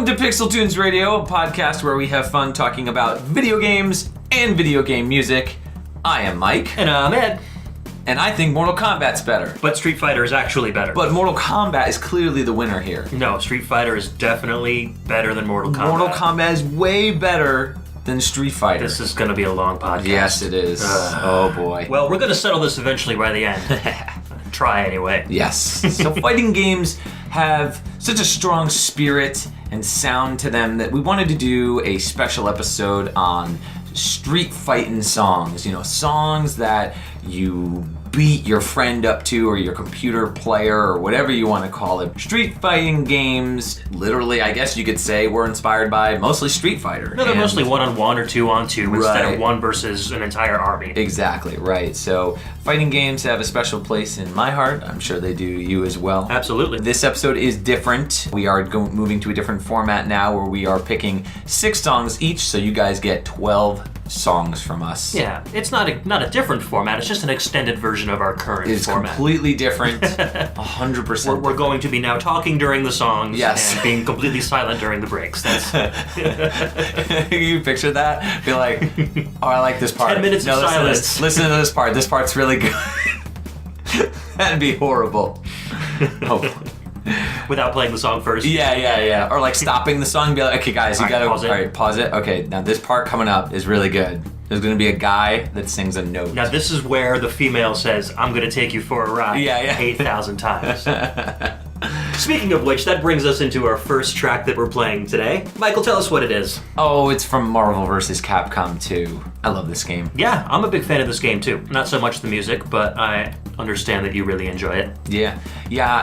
to PixelTunes Radio, a podcast where we have fun talking about video games and video game music. I am Mike. And I'm Ed. And I think Mortal Kombat's better. But Street Fighter is actually better. But Mortal Kombat is clearly the winner here. No, Street Fighter is definitely better than Mortal Kombat. Mortal Kombat is way better than Street Fighter. This is going to be a long podcast. Yes, it is. Oh, boy. Well, we're going to settle this eventually by the end. Try anyway. Yes. So fighting games have such a strong spirit and sound to them that we wanted to do a special episode on street fighting songs. You know, songs that you beat your friend up to, or your computer player, or whatever you want to call it. Street fighting games, literally, I guess you could say, were inspired by mostly Street Fighter. No, they're mostly 1-on-1 or 2-on-2 instead Right. of one versus an entire army. Exactly, right. So fighting games have a special place in my heart. I'm sure they do you as well. Absolutely. This episode is different. We are moving to a different format now where we are picking 6 songs each, so you guys get 12 songs from us. Yeah, it's not a different format, it's just an extended version of our current It's format. completely different, 100%. We're going to be now talking during the songs Yes. and being completely silent during the breaks. That's You picture that? Be like, oh, I like this part. 10 minutes of listen to silence. this. Listen to this part. This part's really good. That'd be horrible. Oh. without playing the song first. Yeah. Or like stopping the song and be like, okay, guys, you All right, gotta... pause it. All right, pause it. Okay, now this part coming up is really good. There's gonna be a guy that sings a note. Now this is where the female says, "I'm going to take you for a ride." Yeah. 8,000 times. Speaking of which, that brings us into our first track that we're playing today. Michael, tell us what it is. Oh, it's from Marvel vs. Capcom 2. I love this game. Yeah, I'm a big fan of this game too. Not so much the music, but I understand that you really enjoy it. Yeah,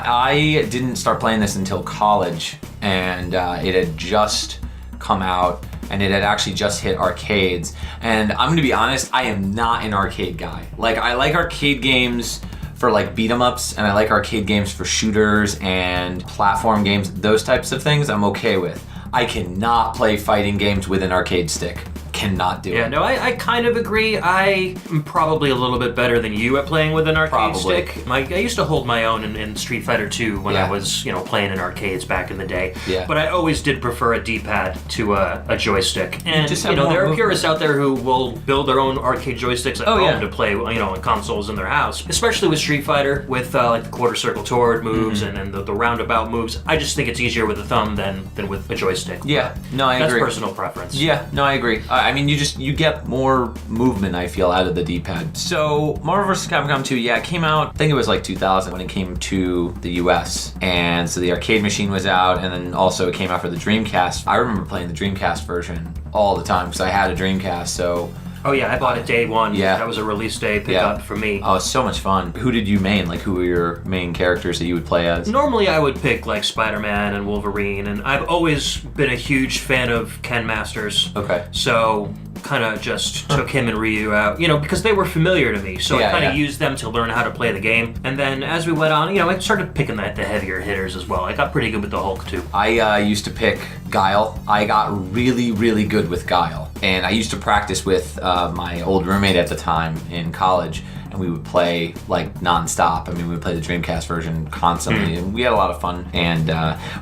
I didn't start playing this until college, and it had just come out, and it had actually just hit arcades. And I'm gonna be honest, I am not an arcade guy. Like, I like arcade games for like beat 'em ups, and I like arcade games for shooters and platform games. Those types of things I'm okay with. I cannot play fighting games with an arcade stick. Cannot do it. Yeah, no, I kind of agree. I am probably a little bit better than you at playing with an arcade stick. I used to hold my own in Street Fighter 2 when I was, playing in arcades back in the day. Yeah. But I always did prefer a D-pad to a joystick. And, just have more there are movement. purists out there who will build their own arcade joysticks at home to play, on consoles in their house. Especially with Street Fighter, with like the quarter circle toward moves and the roundabout moves. I just think it's easier with a thumb than with a joystick. Yeah, no, I agree. That's personal preference. Yeah, no, I agree. I mean, you get more movement, I feel, out of the D-pad. So, Marvel vs. Capcom 2, it came out, I think it was like 2000 when it came to the US. And so the arcade machine was out, and then also it came out for the Dreamcast. I remember playing the Dreamcast version all the time because I had a Dreamcast, so... Oh yeah, I bought it day one. Yeah. That was a release day pickup for me. Oh, it's so much fun. Who did you main? Like, who were your main characters that you would play as? Normally I would pick like Spider-Man and Wolverine, and I've always been a huge fan of Ken Masters. Okay. So kind of just took him and Ryu out, because they were familiar to me. So I kind of used them to learn how to play the game. And then as we went on, I started picking the heavier hitters as well. I got pretty good with the Hulk too. I used to pick Guile. I got really, really good with Guile. And I used to practice with my old roommate at the time in college, and we would play like non-stop. I mean, we would play the Dreamcast version constantly, and we had a lot of fun. And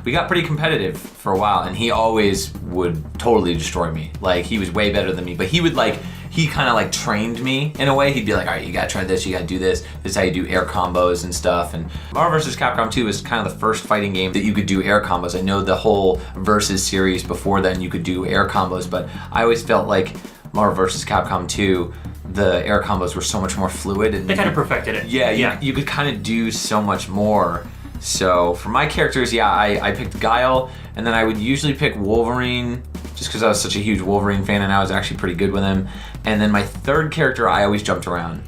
we got pretty competitive for a while, and he always would totally destroy me. Like, he was way better than me, but he kind of like trained me in a way. He'd be like, all right, you gotta try this, you gotta do this. This is how you do air combos and stuff. And Marvel vs. Capcom 2 is kind of the first fighting game that you could do air combos. I know the whole Versus series before then you could do air combos, but I always felt like Marvel vs. Capcom 2, the air combos were so much more fluid. And they kind of perfected it. Yeah, you could kind of do so much more. So for my characters, I picked Guile, and then I would usually pick Wolverine, just because I was such a huge Wolverine fan and I was actually pretty good with him. And then my third character, I always jumped around.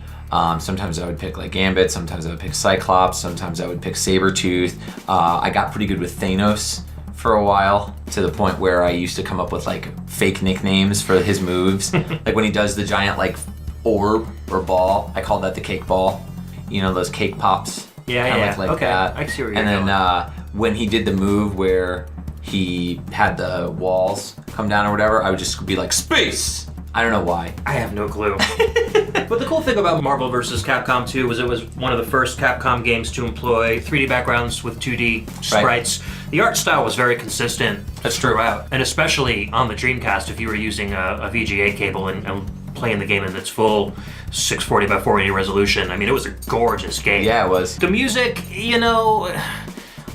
Sometimes I would pick like Gambit, sometimes I would pick Cyclops, sometimes I would pick Sabretooth. I got pretty good with Thanos for a while, to the point where I used to come up with like fake nicknames for his moves. Like when he does the giant like orb or ball, I call that the cake ball. Those cake pops. Yeah. Like okay. that. I see where you're and going. then when he did the move where he had the walls come down or whatever, I would just be like, space! I don't know why. I have no clue. But the cool thing about Marvel vs. Capcom 2 was it was one of the first Capcom games to employ 3D backgrounds with 2D sprites. Right. The art style was very consistent throughout, and especially on the Dreamcast if you were using a VGA cable and playing the game in its full 640 by 480 resolution. I mean, it was a gorgeous game. Yeah, it was. The music, you know,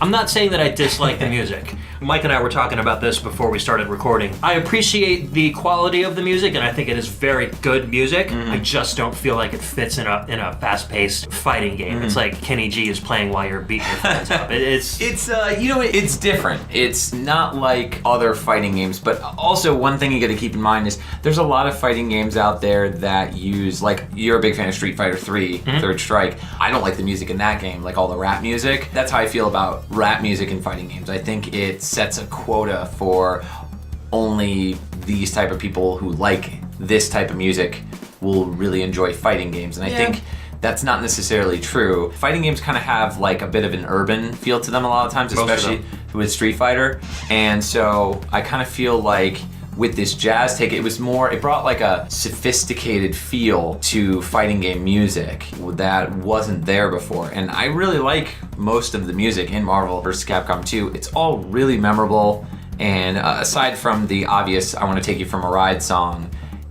I'm not saying that I dislike the music. Mike and I were talking about this before we started recording. I appreciate the quality of the music, and I think it is very good music. Mm-hmm. I just don't feel like it fits in a fast-paced fighting game. Mm-hmm. It's like Kenny G is playing while you're beating your friends up. It's different. It's not like other fighting games, but also one thing you got to keep in mind is there's a lot of fighting games out there that use, like, you're a big fan of Street Fighter 3, Third Strike. I don't like the music in that game, like all the rap music. That's how I feel about rap music in fighting games. I think it sets a quota for only these type of people who like this type of music will really enjoy fighting games, and I think that's not necessarily true. Fighting games kind of have like a bit of an urban feel to them a lot of times, especially with Street Fighter, and so I kind of feel like with this jazz take, it brought like a sophisticated feel to fighting game music that wasn't there before. And I really like most of the music in Marvel vs. Capcom 2. It's all really memorable. And aside from the obvious I Want to Take You From a Ride song,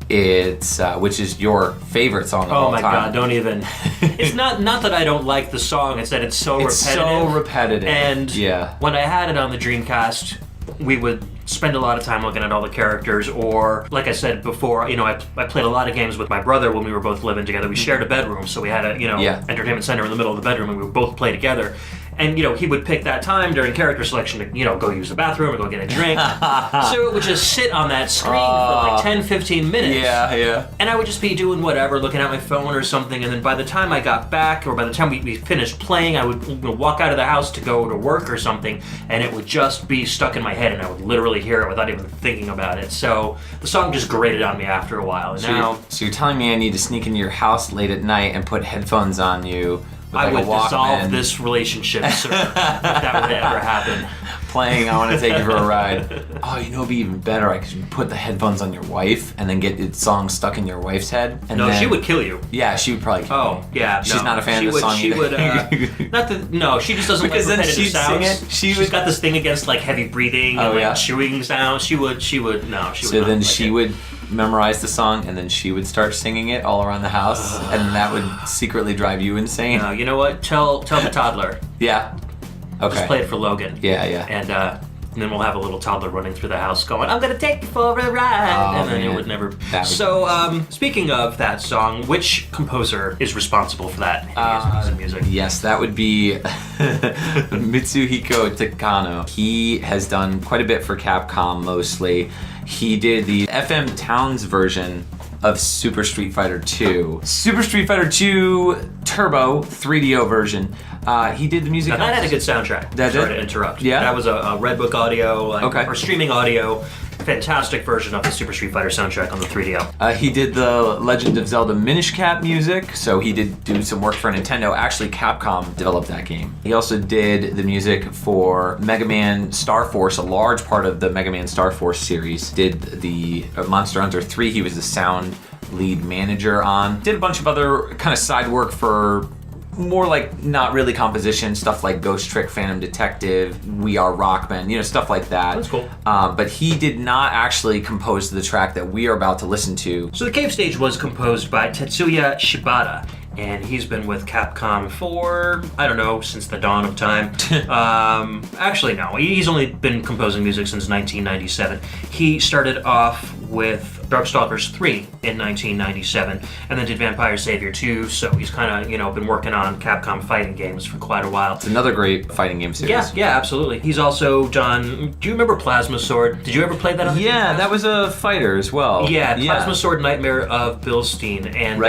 it's which is your favorite song of all time. Oh my god, don't even. It's not that I don't like the song, it's that it's so repetitive. And when I had it on the Dreamcast, we would spend a lot of time looking at all the characters, or like I said before, you know, I played a lot of games with my brother when we were both living together. We shared a bedroom, so we had a entertainment center in the middle of the bedroom, and we would both play together. And, you know, he would pick that time during character selection to, you know, go use the bathroom or go get a drink. So it would just sit on that screen for like 10, 15 minutes. Yeah. And I would just be doing whatever, looking at my phone or something. And then by the time I got back, or by the time we finished playing, I would walk out of the house to go to work or something, and it would just be stuck in my head, and I would literally hear it without even thinking about it. So the song just grated on me after a while. And so you're telling me I need to sneak into your house late at night and put headphones on you? I would dissolve this relationship, sir, if that were to ever happen. Playing I Want to Take You For a Ride. Oh, you know, it'd be even better. I could put the headphones on your wife and then get the song stuck in your wife's head. And she would kill you. Yeah, she would probably kill me. Yeah. She's not a fan of the song either. She just doesn't like repetitive sounds. She's got this thing against like heavy breathing and chewing sounds. She would. So then she would memorize the song, and then she would start singing it all around the house, and that would secretly drive you insane. No, you know what? Tell the toddler. Yeah. Okay. Just play it for Logan. Yeah. And then we'll have a little toddler running through the house going, "I'm gonna take you for a ride," and then it would never. Speaking of that song, which composer is responsible for that piece of music? Yes, that would be Mitsuhiko Takano. He has done quite a bit for Capcom mostly. He did the FM Towns version of Super Street Fighter 2. Super Street Fighter 2 Turbo 3DO version. He did the music. Now that had a good soundtrack. Sorry to interrupt. Yeah. That was a Red Book audio, or streaming audio. Fantastic version of the Super Street Fighter soundtrack on the 3DO. He did the Legend of Zelda Minish Cap music, so he did do some work for Nintendo. Actually, Capcom developed that game. He also did the music for Mega Man Star Force, a large part of the Mega Man Star Force series. Did the Monster Hunter 3, he was the sound lead manager on. Did a bunch of other kind of side work for more like not really composition, stuff like Ghost Trick, Phantom Detective, We Are Rockmen, stuff like that. That's cool. But he did not actually compose the track that we are about to listen to. So the Cave Stage was composed by Tetsuya Shibata, and he's been with Capcom for, I don't know, since the dawn of time. Actually, no, he's only been composing music since 1997. He started off with Darkstalkers 3 in 1997, and then did Vampire Savior 2, so he's kind of, been working on Capcom fighting games for quite a while. It's another great fighting game series. Yeah, absolutely. He's also done, do you remember Plasma Sword? Did you ever play that on the Yeah, that was a fighter as well. Yeah, Plasma Sword Nightmare of Bilstein, and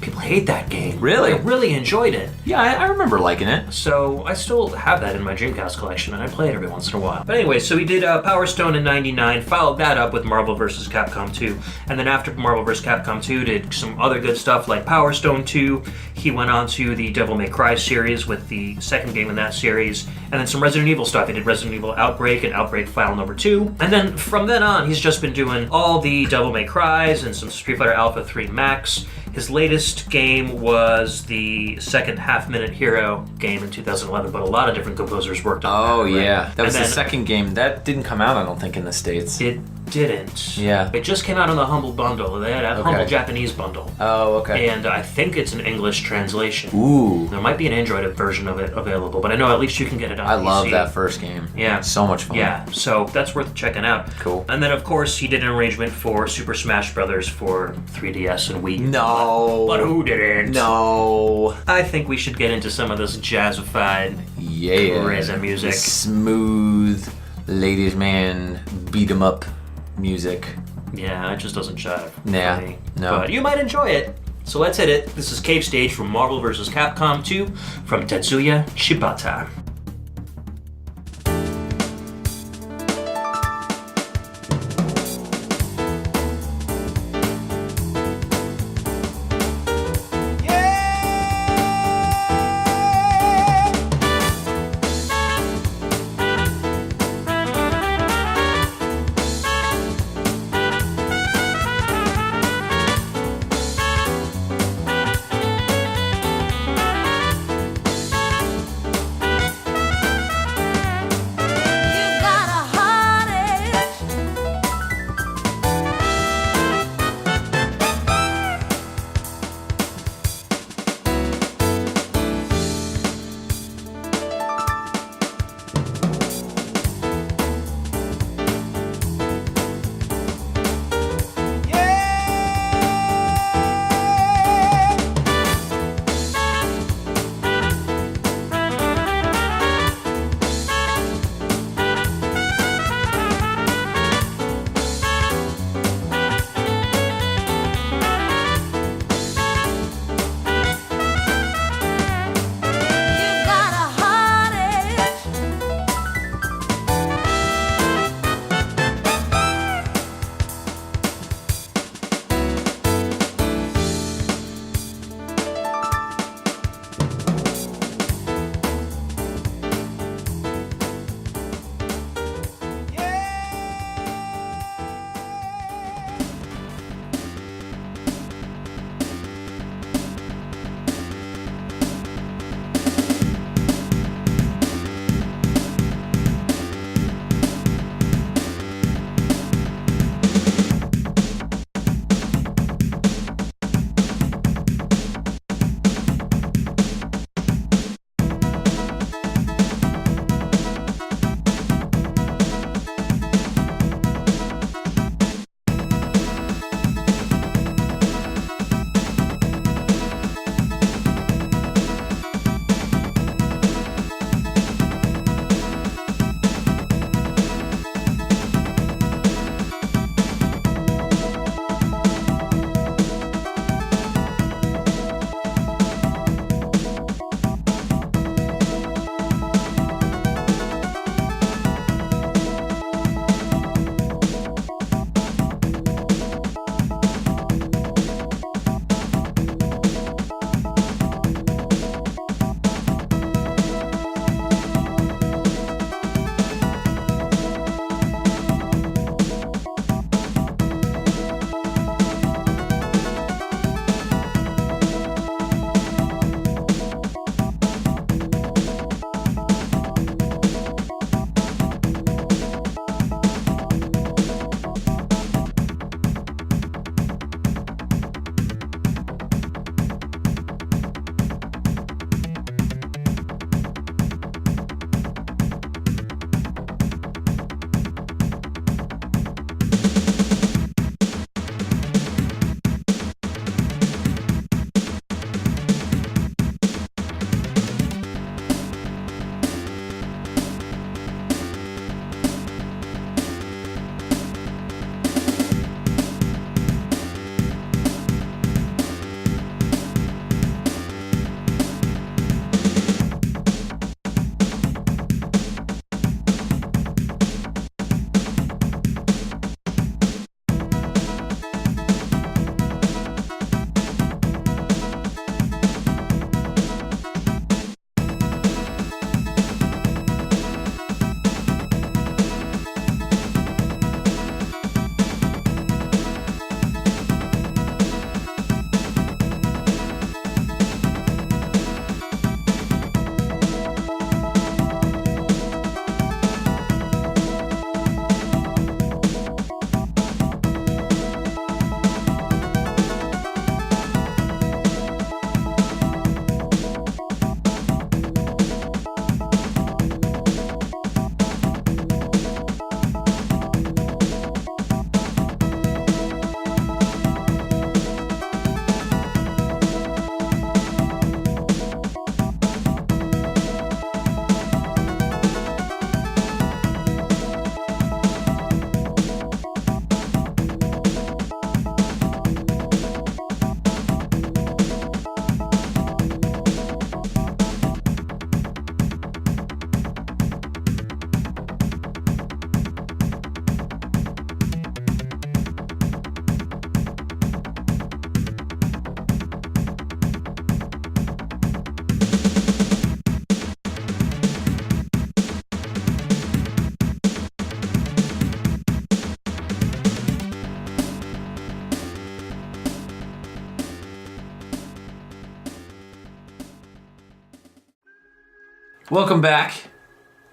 people hate that game. Really? I really enjoyed it. Yeah, I remember liking it. So I still have that in my Dreamcast collection, and I play it every once in a while. But anyway, so he did Power Stone in '99, followed that up with Marvel vs. Capcom 2, and then after Marvel vs. Capcom 2, did some other good stuff like Power Stone 2. He went on to the Devil May Cry series with the second game in that series, and then some Resident Evil stuff. He did Resident Evil Outbreak and Outbreak File Number 2, and then from then on, he's just been doing all the Devil May Cries and some Street Fighter Alpha 3 Max. His latest game was the second Half-Minute Hero game in 2011, but a lot of different composers worked on that. Oh, right? yeah. That was And the then second game. That didn't come out, I don't think, in the States. It didn't. Yeah. It just came out on the Humble Bundle. They had a Humble Japanese bundle. Oh, okay. And I think it's an English translation. Ooh. There might be an Android version of it available, but I know at least you can get it on I PC. love that first game. Yeah. So much fun. Yeah, so that's worth checking out. Cool. And then, of course, he did an arrangement for Super Smash Bros. For 3DS and Wii. No. But who didn't? No. I think we should get into some of this jazzified, Yeah. crazy music. Smooth, ladies man, beat 'em up music. Yeah, it just doesn't jive Yeah, for me. no. But you might enjoy it. So let's hit it. This is Cave Stage from Marvel vs. Capcom 2 from Tetsuya Shibata. Welcome back.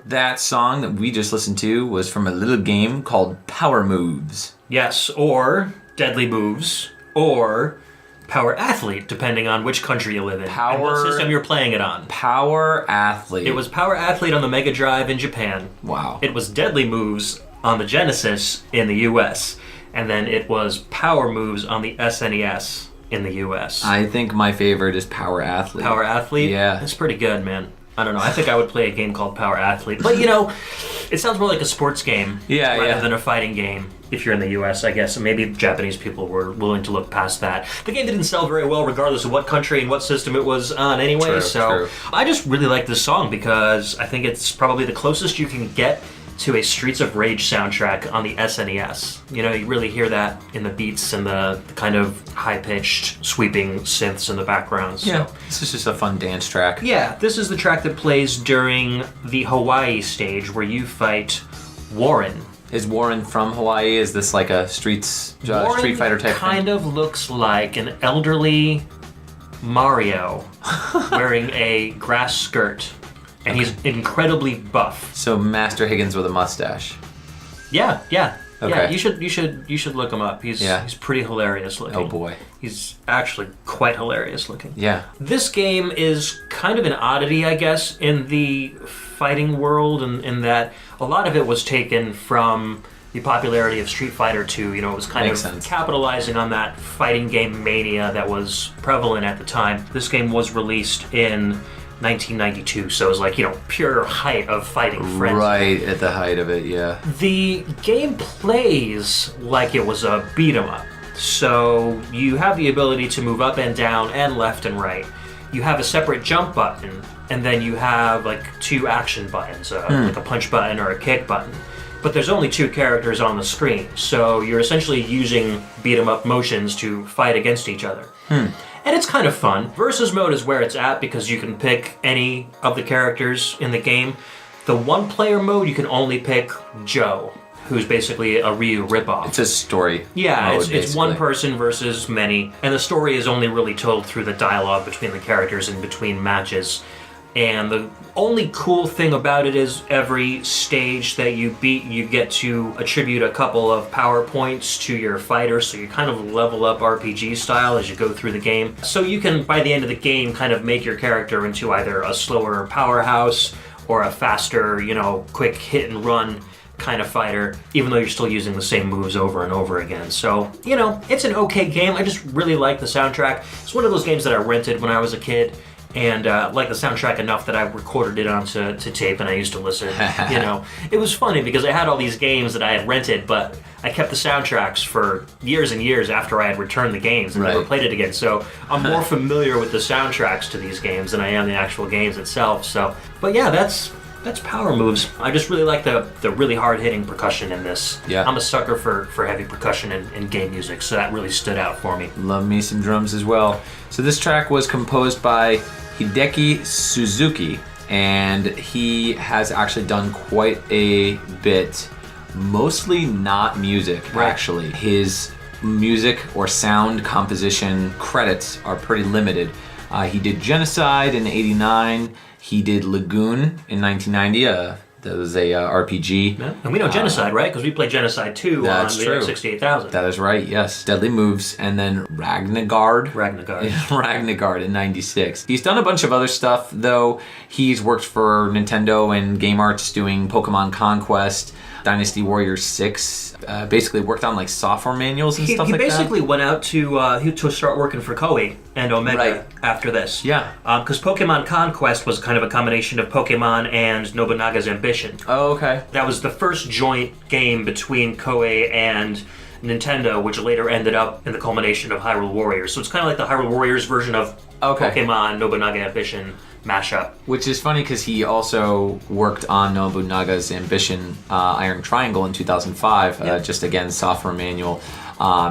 That song that we just listened to was from a little game called Power Moves. Yes, or Deadly Moves, or Power Athlete, depending on which country you live in and what system you're playing it on. Power Athlete. It was Power Athlete on the Mega Drive in Japan. Wow. It was Deadly Moves on the Genesis in the US. And then it was Power Moves on the SNES in the US. I think my favorite is Power Athlete. Power Athlete? Yeah. It's pretty good, man. I don't know. I think I would play a game called Power Athlete. But, it sounds more like a sports game rather than a fighting game. If you're in the US, I guess. Maybe Japanese people were willing to look past that. The game didn't sell very well regardless of what country and what system it was on anyway. True. I just really like this song because I think it's probably the closest you can get to a Streets of Rage soundtrack on the SNES. You really hear that in the beats and the kind of high-pitched, sweeping synths in the background. So. Yeah, this is just a fun dance track. Yeah, this is the track that plays during the Hawaii stage where you fight Warren. Is Warren from Hawaii? Is this like a Street Fighter type kind thing? of looks like an elderly Mario wearing a grass skirt. And he's incredibly buff. So Master Higgins with a mustache. Yeah. Okay. Yeah, you should look him up. He's pretty hilarious looking. Oh boy. He's actually quite hilarious looking. Yeah. This game is kind of an oddity, I guess, in the fighting world, and in that a lot of it was taken from the popularity of Street Fighter 2. It was kind of capitalizing on that fighting game mania that was prevalent at the time. This game was released in 1992, so it was like, pure height of fighting frenzy. Right at the height of it, yeah. The game plays like it was a beat 'em up. So you have the ability to move up and down and left and right. You have a separate jump button, and then you have like two action buttons, like a punch button or a kick button. But there's only two characters on the screen, so you're essentially using beat 'em up motions to fight against each other. And it's kind of fun. Versus mode is where it's at because you can pick any of the characters in the game. The one-player mode, you can only pick Joe, who's basically a Ryu ripoff. It's a story. Yeah, mode, it's one person versus many, and the story is only really told through the dialogue between the characters and between matches. And the only cool thing about it is every stage that you beat, you get to attribute a couple of power points to your fighter, so you kind of level up RPG style as you go through the game. So you can, by the end of the game, kind of make your character into either a slower powerhouse or a faster, quick hit and run kind of fighter, even though you're still using the same moves over and over again. So, it's an okay game. I just really like the soundtrack. It's one of those games that I rented when I was a kid. And like the soundtrack enough that I recorded it onto tape and I used to listen. It was funny because I had all these games that I had rented, but I kept the soundtracks for years and years after I had returned the games and never played it again. So I'm more familiar with the soundtracks to these games than I am the actual games itself. So, but yeah, that's Power Moves. I just really like the really hard-hitting percussion in this. Yeah. I'm a sucker for heavy percussion in game music, so that really stood out for me. Love me some drums as well. So this track was composed by Hideki Suzuki, and he has actually done quite a bit, mostly not music, actually. His music or sound composition credits are pretty limited. He did Genocide in '89. He did Lagoon in 1990. That was a RPG. Yeah. And we know Genocide, right? Because we played Genocide 2 on the X68000. That is right, yes. Deadly Moves. And then Ragnagard in 96. He's done a bunch of other stuff, though. He's worked for Nintendo and Game Arts doing Pokemon Conquest, Dynasty Warriors 6. Basically worked on like software manuals and stuff like that. He basically went out to start working for Koei and Omega after this. Yeah. Because Pokemon Conquest was kind of a combination of Pokemon and Nobunaga's Ambition. Oh, okay. That was the first joint game between Koei and Nintendo, which later ended up in the culmination of Hyrule Warriors. So it's kind of like the Hyrule Warriors version of Pokemon Nobunaga Ambition mashup. Which is funny because he also worked on Nobunaga's Ambition Iron Triangle in 2005, just again, software manual.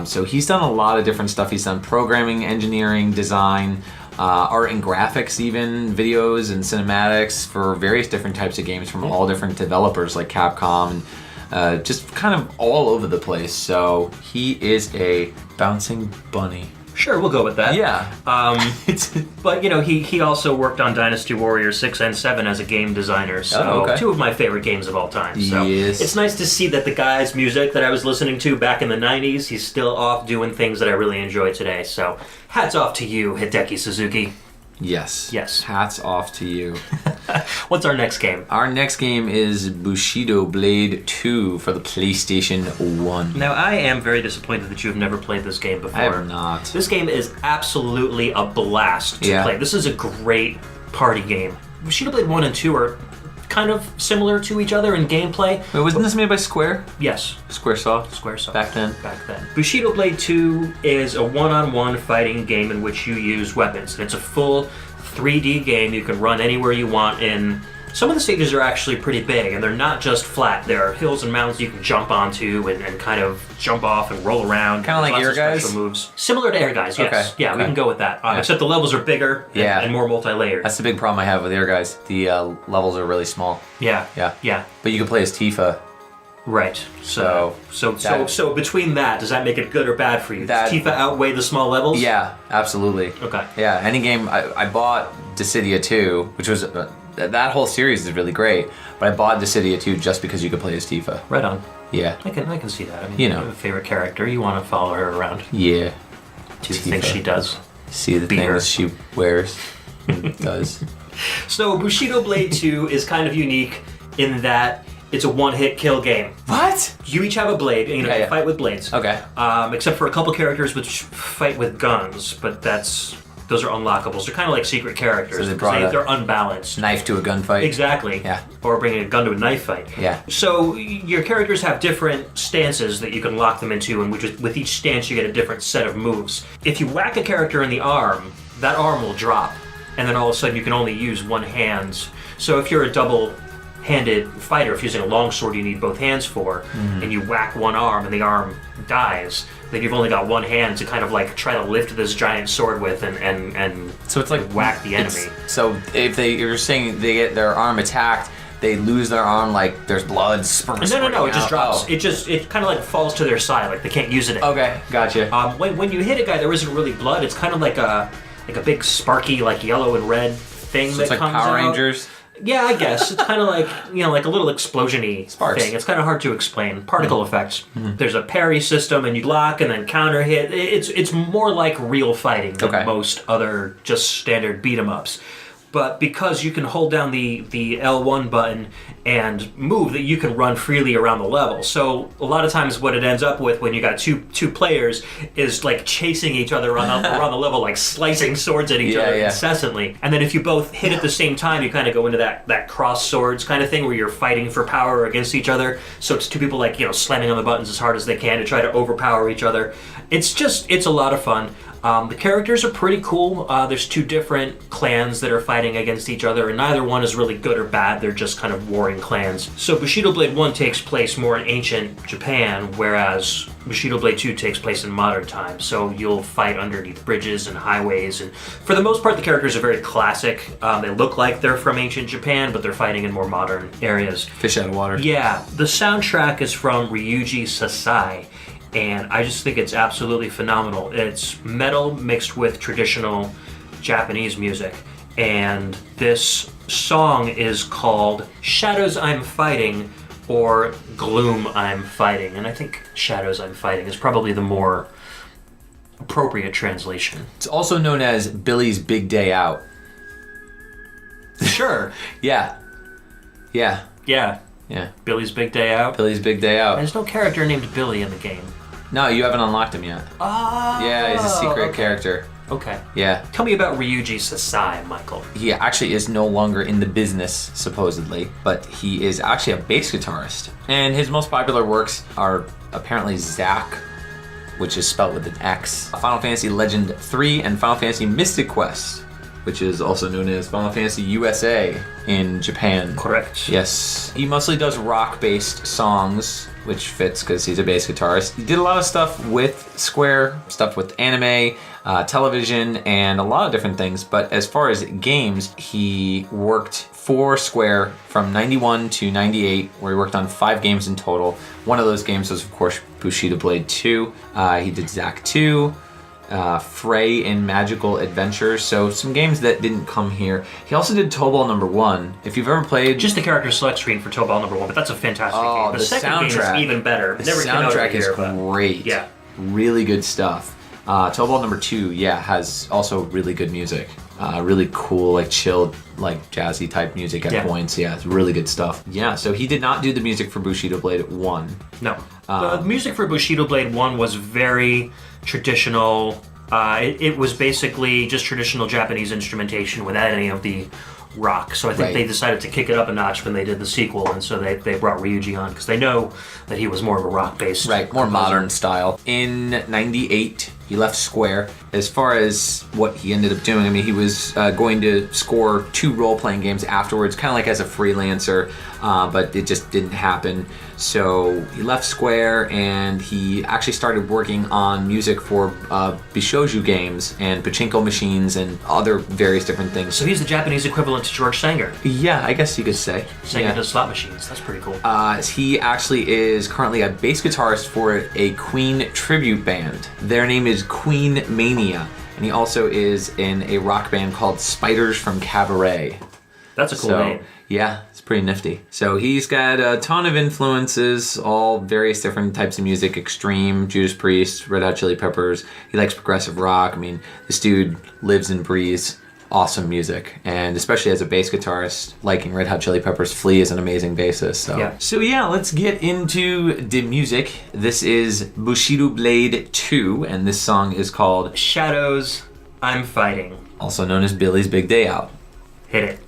So he's done a lot of different stuff. He's done programming, engineering, design, art and graphics even, videos and cinematics for various different types of games from all different developers like Capcom, and just kind of all over the place. So he is a bouncing bunny. Sure, we'll go with that. Yeah. But, you know, he also worked on Dynasty Warriors 6 and 7 as a game designer, so two of my favorite games of all time. So it's nice to see that the guy's music that I was listening to back in the 90s, he's still off doing things that I really enjoy today. So hats off to you, Hideki Suzuki. Yes. Yes. Hats off to you. What's our next game? Our next game is Bushido Blade 2 for the PlayStation 1. Now, I am very disappointed that you've never played this game before. I have not. This game is absolutely a blast to play. This is a great party game. Bushido Blade 1 and 2 are kind of similar to each other in gameplay. Wait, wasn't this made by Square? Yes. Squaresoft? Squaresoft. Back then? Back then. Bushido Blade 2 is a one-on-one fighting game in which you use weapons. It's a full 3D game you can run anywhere you want in. Some of the stages are actually pretty big, and they're not just flat. There are hills and mountains you can jump onto and kind of jump off and roll around. Kind of like Air Guys? Special moves. Similar to Air Guys, yes. Okay. Yeah, we can go with that. Except the levels are bigger and more multi-layered. That's the big problem I have with Air Guys. The levels are really small. Yeah. But you can play as Tifa. Right. So between that, does that make it good or bad for you? Does Tifa outweigh the small levels? Yeah, absolutely. Okay. Yeah, any game. I bought Dissidia 2, which was that whole series is really great. But I bought Dissidia 2 just because you could play as Tifa. Right on. Yeah. I can see that. I mean, you know, a favorite character. You want to follow her around. Yeah. Do the things she does. See the things she wears and does. So Bushido Blade 2 is kind of unique in that it's a one-hit kill game. What? You each have a blade, and you fight with blades. Okay. Except for a couple characters which fight with guns, but those are unlockables. They're kind of like secret characters. So they're unbalanced. Knife to a gunfight. Exactly. Yeah. Or bringing a gun to a knife fight. Yeah. So your characters have different stances that you can lock them into, and with each stance you get a different set of moves. If you whack a character in the arm, that arm will drop, and then all of a sudden you can only use one hand. So if you're a double-handed fighter, if using a longsword you need both hands for, and you whack one arm and the arm dies, then you've only got one hand to kind of like try to lift this giant sword with and so it's like whack the enemy. So if you're saying they get their arm attacked, they lose their arm, like there's blood spurting. No, it just out. drops. It kind of like falls to their side, like they can't use it anymore. Okay, gotcha. When you hit a guy, there isn't really blood. It's kind of like a big sparky, like yellow and red thing that it's like comes Power out. Rangers. Yeah, I guess it's kind of like like a little explosion-y Sparks. thing. It's kind of hard to explain. Particle effects. There's a parry system, and you block and then counter hit. It's more like real fighting than most other just standard beat 'em ups. But because you can hold down the L1 button and move, that you can run freely around the level. So a lot of times what it ends up with when you got two players is like chasing each other around the level, like slicing swords at each other incessantly. And then if you both hit at the same time, you kind of go into that cross swords kind of thing where you're fighting for power against each other. So it's two people like, slamming on the buttons as hard as they can to try to overpower each other. It's a lot of fun. The characters are pretty cool. There's two different clans that are fighting against each other, and neither one is really good or bad. They're just kind of warring clans. So Bushido Blade 1 takes place more in ancient Japan, whereas Bushido Blade 2 takes place in modern times. So you'll fight underneath bridges and highways, and for the most part the characters are very classic. They look like they're from ancient Japan, but they're fighting in more modern areas. Fish out of water. Yeah, the soundtrack is from Ryuji Sasai, and I just think it's absolutely phenomenal. It's metal mixed with traditional Japanese music, and this song is called Shadows I'm Fighting or Gloom I'm Fighting, and I think Shadows I'm Fighting is probably the more appropriate translation. It's also known as Billy's Big Day Out. Sure. Yeah. Billy's Big Day Out. Billy's Big Day Out. There's no character named Billy in the game. No, you haven't unlocked him yet. Oh. Yeah, he's a secret character. Okay. Yeah. Tell me about Ryuji Sasai, Michael. He actually is no longer in the business, supposedly, but he is actually a bass guitarist. And his most popular works are apparently Zack, which is spelled with an X, Final Fantasy Legend 3, and Final Fantasy Mystic Quest, which is also known as Final Fantasy USA in Japan. Correct. Yes. He mostly does rock-based songs, which fits because he's a bass guitarist. He did a lot of stuff with Square, stuff with anime, television, and a lot of different things. But as far as games, he worked for Square from 91 to 98, where he worked on 5 games in total. One of those games was, of course, Bushido Blade 2. He did Zack 2. Frey and Magical Adventures, so some games that didn't come here. He also did Tobal #1. If you've ever played... Just the character select screen for Tobal #1, but that's a fantastic game. The second soundtrack, game is even better. The soundtrack is great. Yeah. Really good stuff. Tobal #2, has also really good music. Really cool, like chilled, like jazzy type music at points. Yeah, it's really good stuff. Yeah, so he did not do the music for Bushido Blade 1. No. The music for Bushido Blade 1 was very traditional. It was basically just traditional Japanese instrumentation without any of the rock. So I think they decided to kick it up a notch when they did the sequel, and so they brought Ryuji on because they know that he was more of a rock-based more modern style. In '98, he left Square. As far as what he ended up doing, I mean, he was going to score 2 role-playing games afterwards, kind of like as a freelancer, but it just didn't happen. So he left Square, and he actually started working on music for Bishoju games and pachinko machines and other various different things. So he's the Japanese equivalent to George Sanger. Yeah, I guess you could say. Sanger does slot machines. That's pretty cool. He actually is currently a bass guitarist for a Queen tribute band. Their name is Queen Mania, and he also is in a rock band called Spiders from Cabaret. That's a cool name. Yeah, it's pretty nifty. So he's got a ton of influences, all various different types of music: Extreme, Judas Priest, Red Hot Chili Peppers. He likes progressive rock. I mean, this dude lives and breathes awesome music, and especially as a bass guitarist, liking Red Hot Chili Peppers, Flea is an amazing bassist. So let's get into the music. This is Bushido Blade 2, and this song is called Shadows, I'm Fighting, also known as Billy's Big Day Out. Hit it.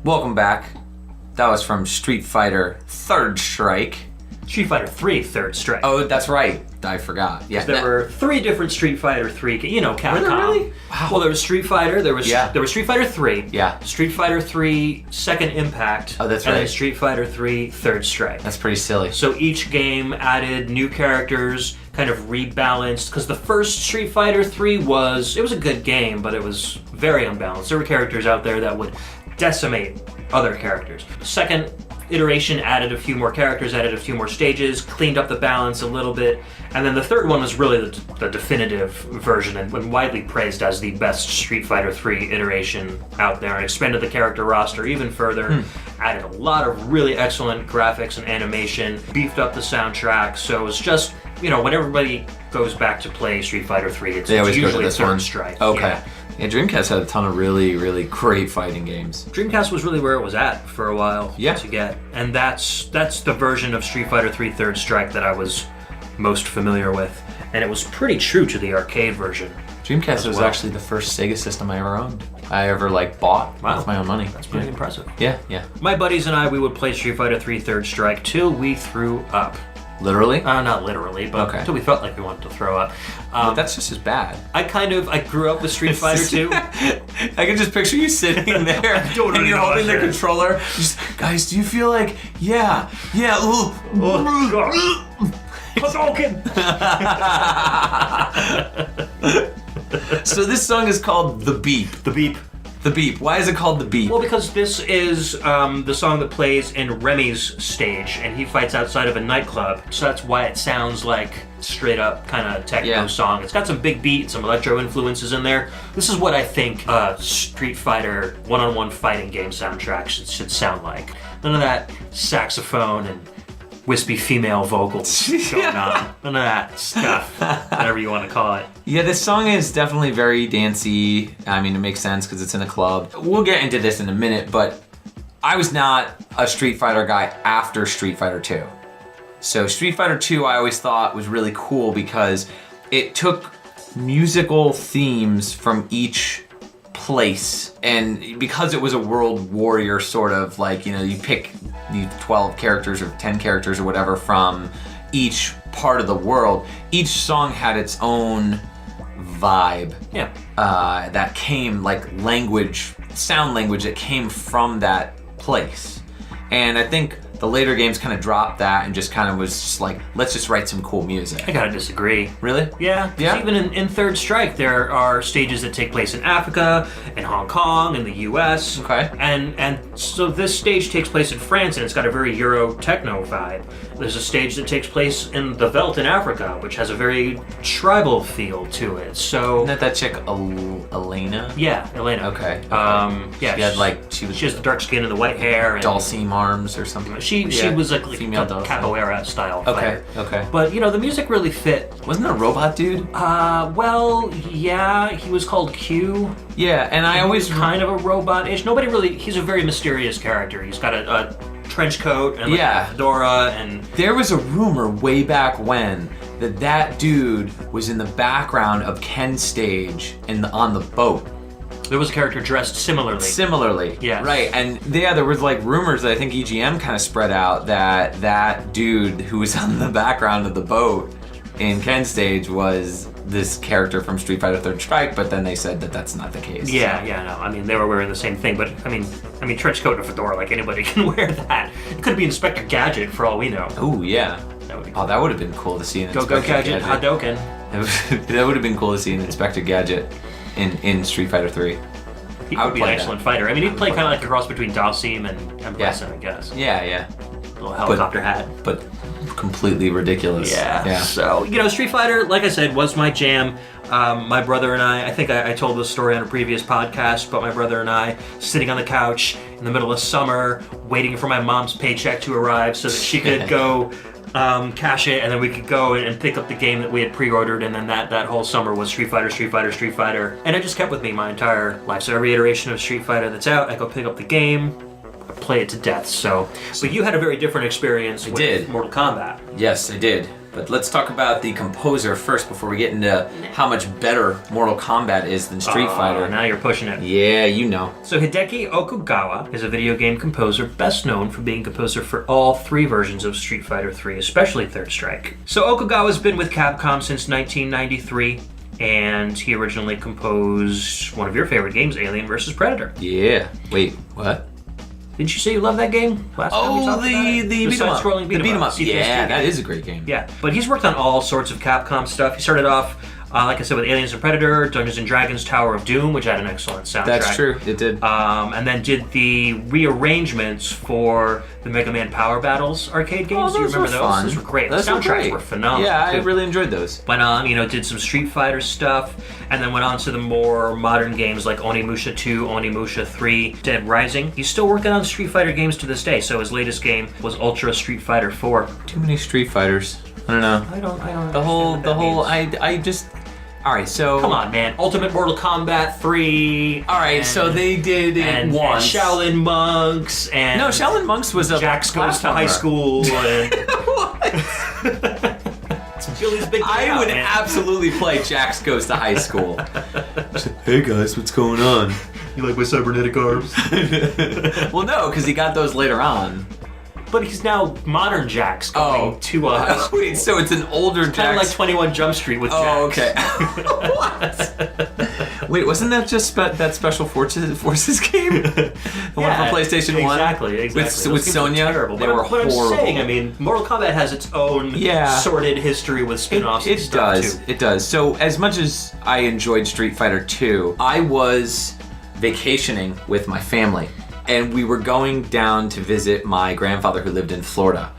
Welcome back. That was from Street Fighter Third Strike. Street Fighter 3 Third Strike. Oh, that's right. I forgot. Yeah. There were 3 different Street Fighter 3, Capcom. Were there really? Wow. Well, there was Street Fighter, there was Street Fighter 3. Yeah. Street Fighter 3 Second Impact. Oh, that's and right. then Street Fighter 3 Third Strike. That's pretty silly. So each game added new characters, kind of rebalanced, because the first Street Fighter 3 it was a good game, but it was very unbalanced. There were characters out there that would decimate other characters. The second iteration added a few more characters, added a few more stages, cleaned up the balance a little bit, and then the third one was really the definitive version and widely praised as the best Street Fighter 3 iteration out there, and expanded the character roster even further, added a lot of really excellent graphics and animation, beefed up the soundtrack, so it was just, when everybody goes back to play Street Fighter 3, it's usually Third Strike. Okay. Yeah, Dreamcast had a ton of really, really great fighting games. Dreamcast was really where it was at for a while to get. And that's the version of Street Fighter 3 Third Strike that I was most familiar with. And it was pretty true to the arcade version. Dreamcast was actually the first Sega system I ever owned. I ever bought with my own money. That's pretty impressive. Yeah. My buddies and I, we would play Street Fighter 3 Third Strike till we threw up. Literally? Not literally, but until we felt like we wanted to throw up. But that's just as bad. I grew up with Street Fighter 2. I can just picture you sitting there and you're holding the controller. Just, guys, do you feel like, yeah, ooh. Hadouken! So this song is called The Beep. The Beep. The Beep. Why is it called The Beep? Well, because this is the song that plays in Remy's stage, and he fights outside of a nightclub, so that's why it sounds like straight up kind of techno song. It's got some big beat, some electro influences in there. This is what I think a Street Fighter one-on-one fighting game soundtrack should sound like. None of that saxophone and wispy female vocals going on. None of that stuff, whatever you want to call it. Yeah, this song is definitely very dancey. I mean, it makes sense because it's in a club. We'll get into this in a minute, but I was not a Street Fighter guy after Street Fighter 2. So Street Fighter 2 I always thought was really cool because it took musical themes from each place, and because it was a world warrior sort of you pick 12 characters or 10 characters or whatever from each part of the world, each song had its own vibe that came sound language that came from that place. And I think the later games kind of dropped that and just kind of was just like, let's just write some cool music. I gotta disagree. Really? Yeah. Even in Third Strike, there are stages that take place in Africa, in Hong Kong, in the US. Okay. And so this stage takes place in France, and it's got a very Euro techno vibe. There's a stage that takes place in the veldt in Africa, which has a very tribal feel to it. So Isn't that chick Elena? Yeah, Elena. Okay. She has the dark skin and the white hair and Dulcine arms or something. She was like female a capoeira style fighter. Okay. But the music really fit. Wasn't it a robot dude? Well, yeah, he was called Q. Yeah, and I always kind of a robot-ish. He's a very mysterious character. He's got a trench coat and a fedora, and there was a rumor way back when that dude was in the background of Ken's stage on the boat. There was a character dressed similarly. Yeah. Right, and there was rumors that I think EGM kind of spread out that dude who was on the background of the boat in Ken's stage was this character from Street Fighter Third Strike, but then they said that that's not the case. No. I mean, they were wearing the same thing, but I mean, trench coat and a fedora, like anybody can wear that. It could be Inspector Gadget for all we know. Oh yeah. That would be cool. Oh, that would have been cool to see an Inspector Gadget. Hadouken. That would have been cool to see an Inspector Gadget in Street Fighter 3. He would be an excellent fighter. I mean, he'd play kind of like a cross between Dalsim and Bresson, I guess. Yeah. Little helicopter hat. But completely ridiculous. Yeah. So, Street Fighter, like I said, was my jam. My brother and I think I told this story on a previous podcast, but my brother and I sitting on the couch in the middle of summer, waiting for my mom's paycheck to arrive so that she could go cash it, and then we could go and pick up the game that we had pre-ordered, and then that whole summer was Street Fighter. And it just kept with me my entire life. So every iteration of Street Fighter that's out, I go pick up the game, I play it to death. But you had a very different experience with Mortal Kombat. Yes, I did. But let's talk about the composer first before we get into how much better Mortal Kombat is than Street Fighter. Now you're pushing it. Yeah, you know. So Hideki Okugawa is a video game composer best known for being composer for all 3 versions of Street Fighter 3, especially Third Strike. So Okugawa's been with Capcom since 1993, and he originally composed one of your favorite games, Alien vs. Predator. Yeah. Wait, what? Didn't you say you loved that game last time we talked about it? The beat 'em up. Side-scrolling beat 'em up. Yeah, that is a great game. Yeah, but he's worked on all sorts of Capcom stuff. He started off, like I said, with Aliens and Predator, Dungeons and Dragons Tower of Doom, which had an excellent soundtrack. That's true, it did. And then did the rearrangements for the Mega Man Power Battles arcade games. Do you remember those? Fun. Those were great. Those the soundtracks were phenomenal. Yeah, too. I really enjoyed those. Went on, did some Street Fighter stuff, and then went on to the more modern games like Onimusha 2, Onimusha 3, Dead Rising. He's still working on Street Fighter games to this day, so his latest game was Ultra Street Fighter 4. Too many Street Fighters. I don't know. I don't The whole, means. I just... Alright, so... Come on, man. Ultimate Mortal Kombat 3. Alright, so they did it once. And Shaolin Monks, and... No, Shaolin Monks was a Jax Goes to High School, and... Billy's Big Day I Out, would man. absolutely play Jax Goes to High School. Hey guys, what's going on? You like my cybernetic arms? Well, no, because he got those later on. But he's now modern Jax going to us. Wait, so it's an older Jax. Kind of like 21 Jump Street with Jax. Oh, okay. What? Wait, wasn't that just that Special Forces game? The one for PlayStation 1? Exactly. With Sonya? Terrible. They were horrible. I'm saying, Mortal Kombat has its own sordid history with spin-offs and stuff, too. It does. So, as much as I enjoyed Street Fighter 2, I was vacationing with my family. And we were going down to visit my grandfather who lived in Florida.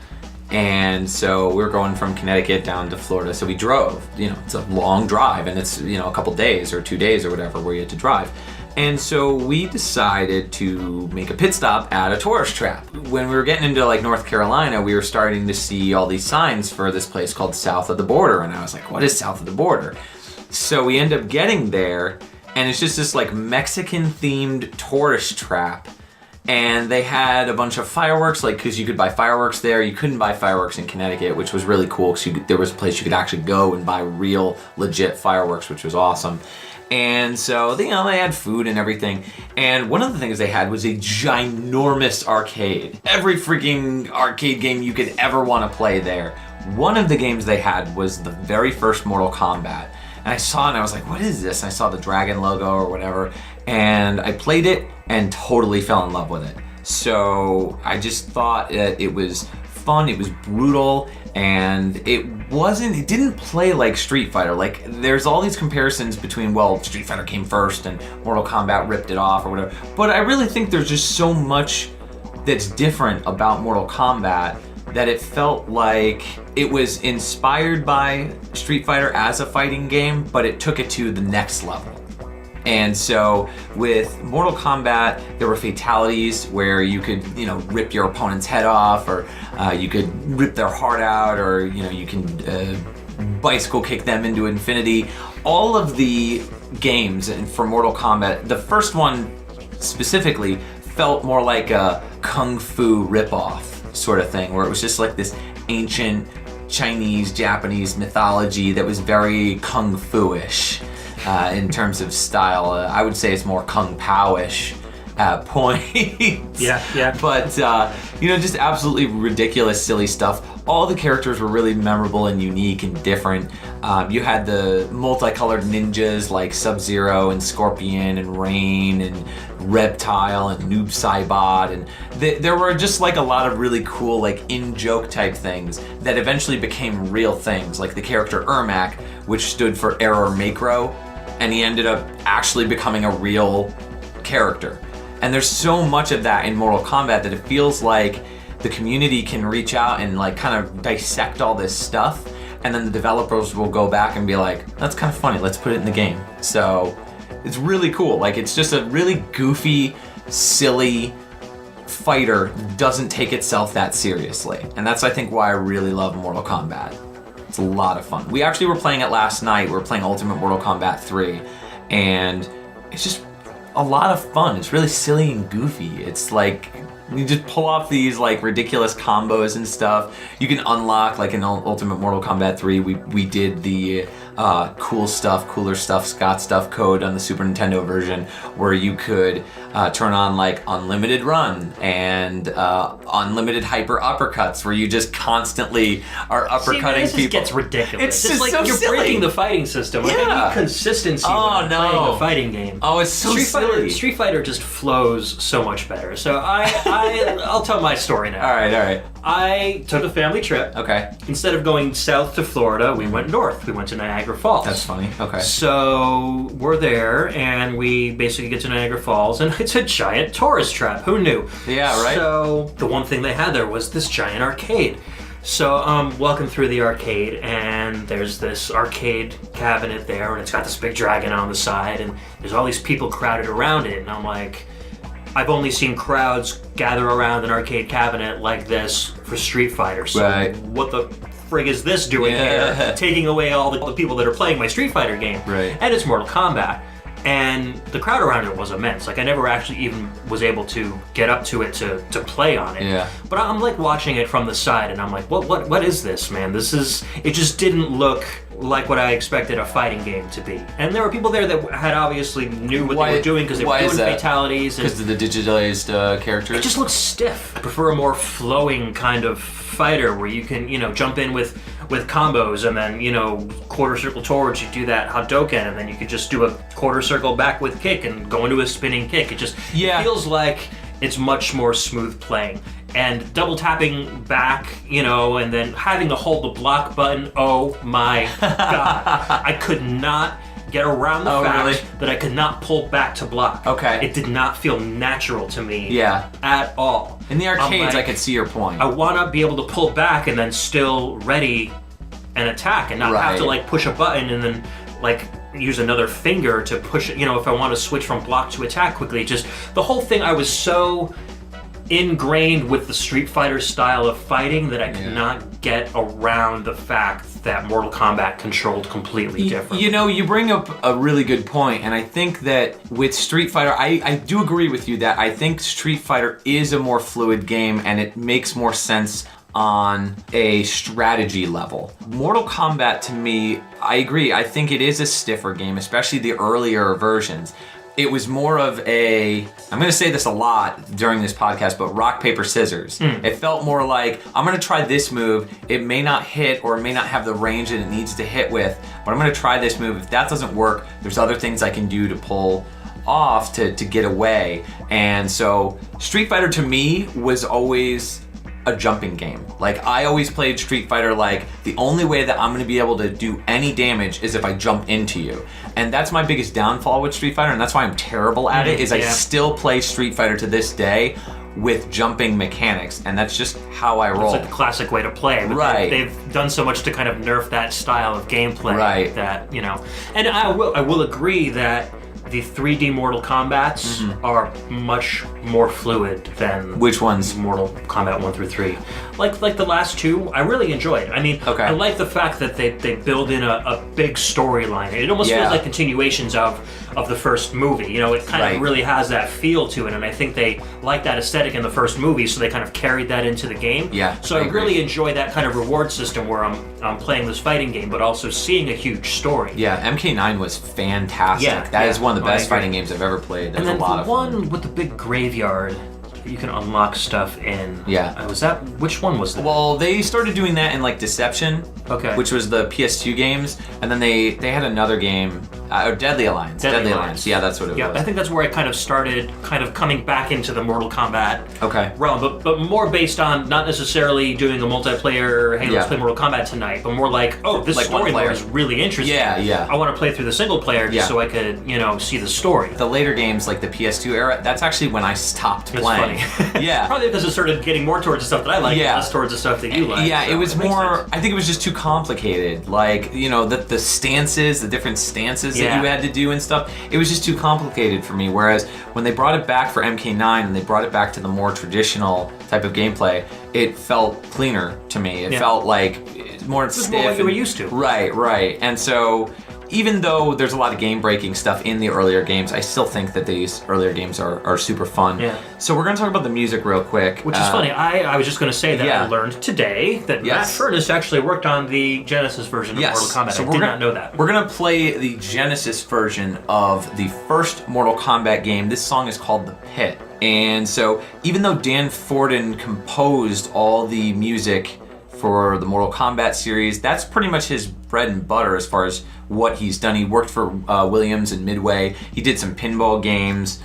And so we were going from Connecticut down to Florida. So we drove, it's a long drive and it's, a couple days or 2 days or whatever where you had to drive. And so we decided to make a pit stop at a tourist trap. When we were getting into like North Carolina, we were starting to see all these signs for this place called South of the Border. And I was like, what is South of the Border? So we end up getting there and it's just this like Mexican themed tourist trap. And they had a bunch of fireworks, because you could buy fireworks there. You couldn't buy fireworks in Connecticut, which was really cool because there was a place you could actually go and buy real, legit fireworks, which was awesome. And so, they had food and everything. And one of the things they had was a ginormous arcade. Every freaking arcade game you could ever want to play there. One of the games they had was the very first Mortal Kombat. And I saw it and I was like, what is this? And I saw the dragon logo or whatever. And I played it and totally fell in love with it. So I just thought that it was fun, it was brutal, and it didn't play like Street Fighter. Like, there's all these comparisons between, Street Fighter came first and Mortal Kombat ripped it off or whatever. But I really think there's just so much that's different about Mortal Kombat that it felt like it was inspired by Street Fighter as a fighting game, but it took it to the next level. And so with Mortal Kombat, there were fatalities where you could, rip your opponent's head off, or you could rip their heart out, or, you can bicycle kick them into infinity. All of the games for Mortal Kombat, the first one specifically felt more like a kung fu ripoff sort of thing, where it was just like this ancient Chinese, Japanese mythology that was very kung fu-ish. In terms of style, I would say it's more kung pao-ish at points. Yeah. But, just absolutely ridiculous, silly stuff. All the characters were really memorable and unique and different. You had the multicolored ninjas like Sub-Zero and Scorpion and Rain and Reptile and Noob Saibot, and there were just like a lot of really cool like in-joke type things that eventually became real things, like the character Ermac, which stood for Error Macro, and he ended up actually becoming a real character. And there's so much of that in Mortal Kombat that it feels like the community can reach out and like kind of dissect all this stuff, and then the developers will go back and be like, that's kind of funny, let's put it in the game. So it's really cool. Like, it's just a really goofy, silly fighter, doesn't take itself that seriously. And that's, I think, why I really love Mortal Kombat. It's a lot of fun. We actually were playing it last night. We were playing Ultimate Mortal Kombat 3, and it's just a lot of fun. It's really silly and goofy. It's like You just pull off these like ridiculous combos and stuff. You can unlock, like in Ultimate Mortal Kombat 3, we did the cooler stuff, Scott stuff code on the Super Nintendo version, where you could turn on like unlimited run and unlimited hyper uppercuts, where you just constantly are uppercutting this people. Gets ridiculous. It's just like so you're silly. breaking the fighting system. Like, I need consistency when I'm playing a fighting game. Oh, it's so silly. Street Fighter just flows so much better. So I'll tell my story now. All right. I took a family trip. Okay. Instead of going south to Florida, we went north. We went to Niagara Falls. That's funny. Okay. So we're there, and we basically get to Niagara Falls, and it's a giant tourist trap. Who knew? Yeah, right. So the one thing they had there was this giant arcade. So I'm walking through the arcade, and there's this arcade cabinet there, and it's got this big dragon on the side, and there's all these people crowded around it, and I'm like, I've only seen crowds gather around an arcade cabinet like this for Street Fighter. So what the frig is this doing here? Taking away all the people that are playing my Street Fighter game. Right. And it's Mortal Kombat. And the crowd around it was immense. Like, I never actually even was able to get up to it to play on it. Yeah. But I'm like watching it from the side, and I'm like, what is this, man? It just didn't look like what I expected a fighting game to be. And there were people there that had obviously knew what they were doing, because they were doing fatalities. Because of the digitalized characters? It just looks stiff. I prefer a more flowing kind of fighter where you can, jump in with combos, and then, quarter circle towards, you do that Hadouken, and then you could just do a quarter circle back with kick and go into a spinning kick. It just feels like it's much more smooth playing. And double tapping back, and then having to hold the block button, oh my god. I could not get around the fact that I could not pull back to block. Okay. It did not feel natural to me at all. In the arcades, I could see your point. I want to be able to pull back and then still ready an attack, and not have to like push a button and then like use another finger to push it, if I want to switch from block to attack quickly. Just the whole thing, I was so ingrained with the Street Fighter style of fighting that I could not get around the fact that Mortal Kombat controlled completely different. You bring up a really good point, and I think that with Street Fighter, I do agree with you that I think Street Fighter is a more fluid game, and it makes more sense on a strategy level. Mortal Kombat, to me, I agree. I think it is a stiffer game, especially the earlier versions. It was more of I'm going to say this a lot during this podcast, but rock, paper, scissors. It felt more like, I'm going to try this move. It may not hit, or it may not have the range that it needs to hit with, but I'm going to try this move. If that doesn't work, there's other things I can do to pull off to get away. And so Street Fighter to me was always a jumping game. Like, I always played Street Fighter like, the only way that I'm going to be able to do any damage is if I jump into you. And that's my biggest downfall with Street Fighter, and that's why I'm terrible at it, is I still play Street Fighter to this day with jumping mechanics, and that's just how I roll. It's like the classic way to play. But they've done so much to kind of nerf that style of gameplay that, And I will agree that the 3D Mortal Kombats are much more fluid than which ones? Mortal Kombat 1 through 3. Like the last two, I really enjoyed. I mean, I like the fact that they build in a big storyline. It almost feels like continuations of the first movie. It kind of really has that feel to it, and I think they like that aesthetic in the first movie, so they kind of carried that into the game. Yeah. So I really enjoy that kind of reward system where I'm playing this fighting game, but also seeing a huge story. Yeah, MK9 was fantastic. That is one of the best fighting games I've ever played. There's and then a lot of fun. one with the big graveyard that you can unlock stuff in. Yeah. Which one was that? Well, they started doing that in like Deception, which was the PS2 games, and then they had another game, Deadly Alliance. Deadly Alliance. Yeah, that's what it was. I think that's where I kind of started coming back into the Mortal Kombat realm, but more based on not necessarily doing a multiplayer, hey, let's play Mortal Kombat tonight, but more like, this like story mode is really interesting. I want to play through the single player just so I could, see the story. The later games, like the PS2 era, that's actually when I stopped playing. Funny. Probably because it started getting more towards the stuff that I like, and less towards the stuff that you like. It was more, I think it was just too complicated. Like, the stances, the different stances that you had to do and stuff, it was just too complicated for me. Whereas when they brought it back for MK9 and they brought it back to the more traditional type of gameplay, it felt cleaner to me. It felt like more stiff. More what you were used to. Right. And so even though there's a lot of game-breaking stuff in the earlier games, I still think that these earlier games are super fun. Yeah. So we're going to talk about the music real quick. Which is funny. I was just going to say that I learned today that Matt Furniss actually worked on the Genesis version of Mortal Kombat. So I did not know that. We're going to play the Genesis version of the first Mortal Kombat game. This song is called The Pit. And so even though Dan Forden composed all the music for the Mortal Kombat series, that's pretty much his bread and butter as far as what he's done. He worked for Williams and Midway. He did some pinball games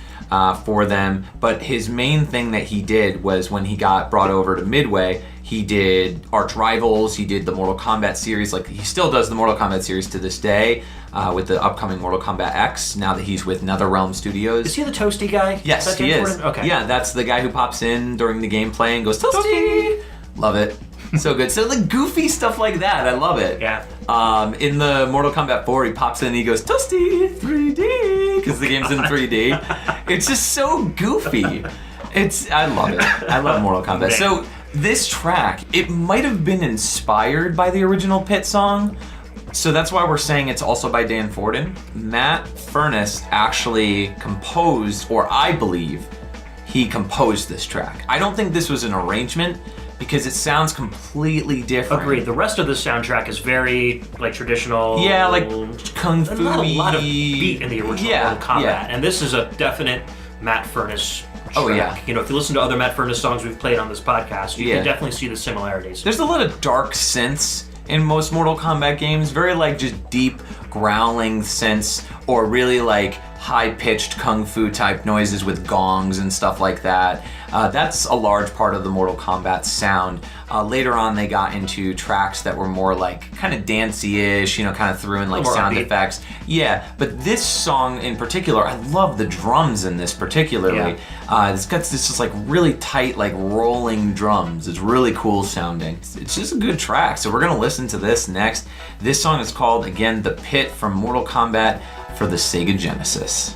for them, but his main thing that he did was when he got brought over to Midway, he did Arch Rivals, he did the Mortal Kombat series, like he still does the Mortal Kombat series to this day with the upcoming Mortal Kombat X, now that he's with NetherRealm Studios. Is he the toasty guy? Yes, he is. Okay. Yeah, that's the guy who pops in during the gameplay and goes, Toasty! Love it. So good. So the goofy stuff like that, I love it. Yeah. In the Mortal Kombat 4, he pops in and he goes, Toasty 3D, because the game's in 3D. It's just so goofy. I love it. I love Mortal Kombat. Man. So this track, it might have been inspired by the original Pit song. So that's why we're saying it's also by Dan Forden. Matt Furniss actually composed, or I believe he composed this track. I don't think this was an arrangement, because it sounds completely different. Agreed. The rest of the soundtrack is very like traditional. Yeah, like kung fu. Not a lot of beat in the original Mortal Kombat, and this is a definite Matt Furniss track. Oh yeah. You know, if you listen to other Matt Furniss songs we've played on this podcast, you can definitely see the similarities. There's a lot of dark synths in most Mortal Kombat games, very like just deep growling synths, or really like high-pitched kung fu type noises with gongs and stuff like that. That's a large part of the Mortal Kombat sound. Later on, they got into tracks that were more like kind of dancey-ish, you know, kind of threw in like sound effects. Yeah, but this song in particular, I love the drums in this particularly. It's got this just like really tight, like rolling drums. It's really cool sounding. It's just a good track. So we're gonna listen to this next. This song is called, again, The Pit from Mortal Kombat for the Sega Genesis.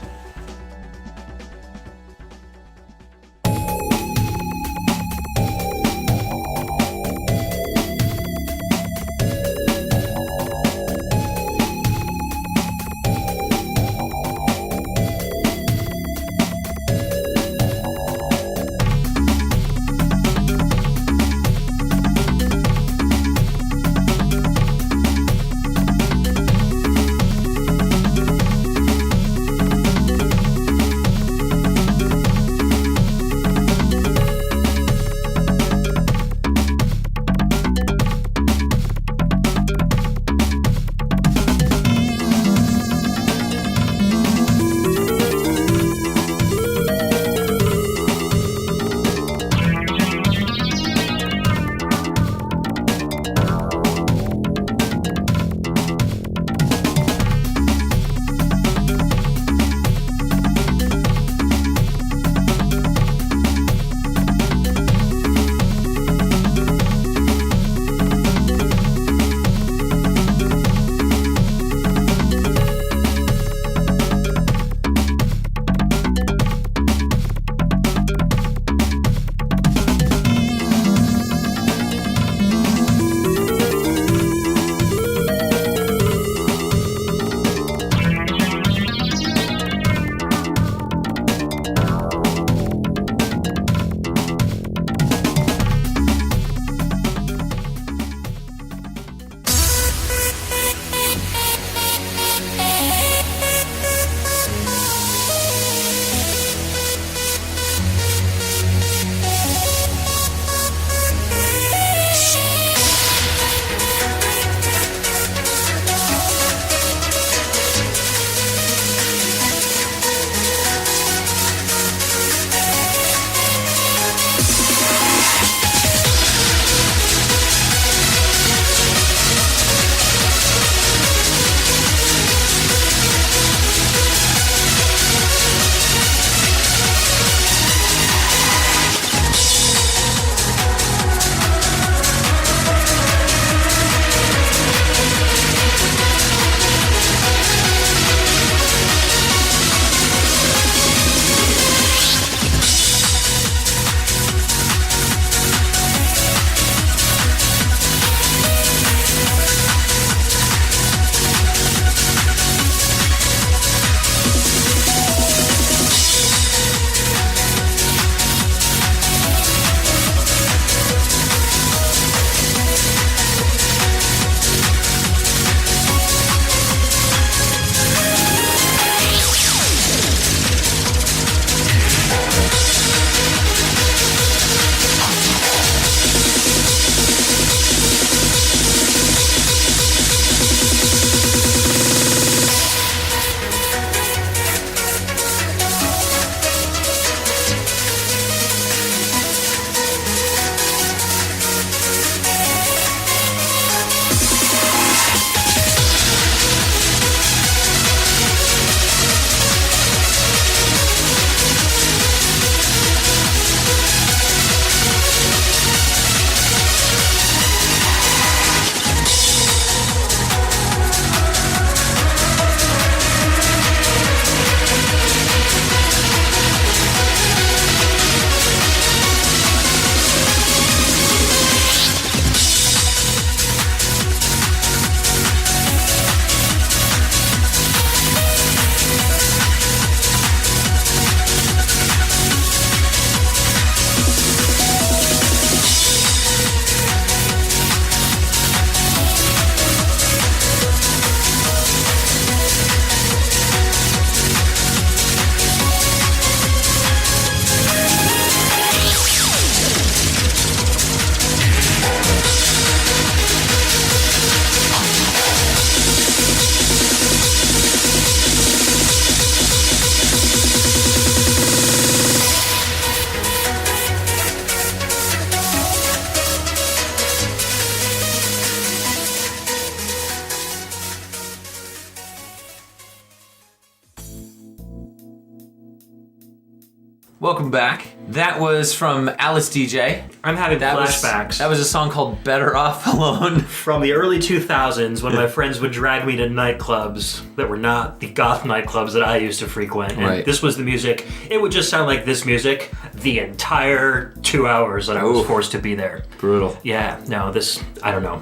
Welcome back. That was from Alice DJ. I'm having flashbacks. That was a song called Better Off Alone. From the early 2000s when my friends would drag me to nightclubs that were not the goth nightclubs that I used to frequent. And this was the music. It would just sound like this music the entire 2 hours that I was forced to be there. Brutal. Yeah, no, this, I don't know.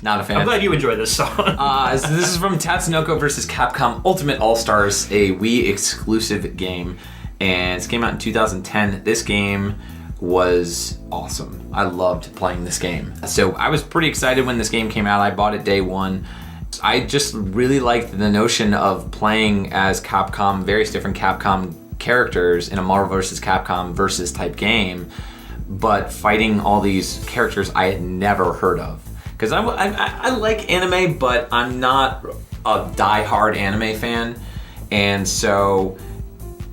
Not a fan. I'm glad you enjoy this song. So this is from Tatsunoko vs. Capcom Ultimate All-Stars, a Wii exclusive game. And it came out in 2010. This game was awesome. I loved playing this game. So I was pretty excited when this game came out. I bought it day one. I just really liked the notion of playing as Capcom, various different Capcom characters in a Marvel vs. Capcom versus type game, but fighting all these characters I had never heard of. Because I like anime, but I'm not a die-hard anime fan. And so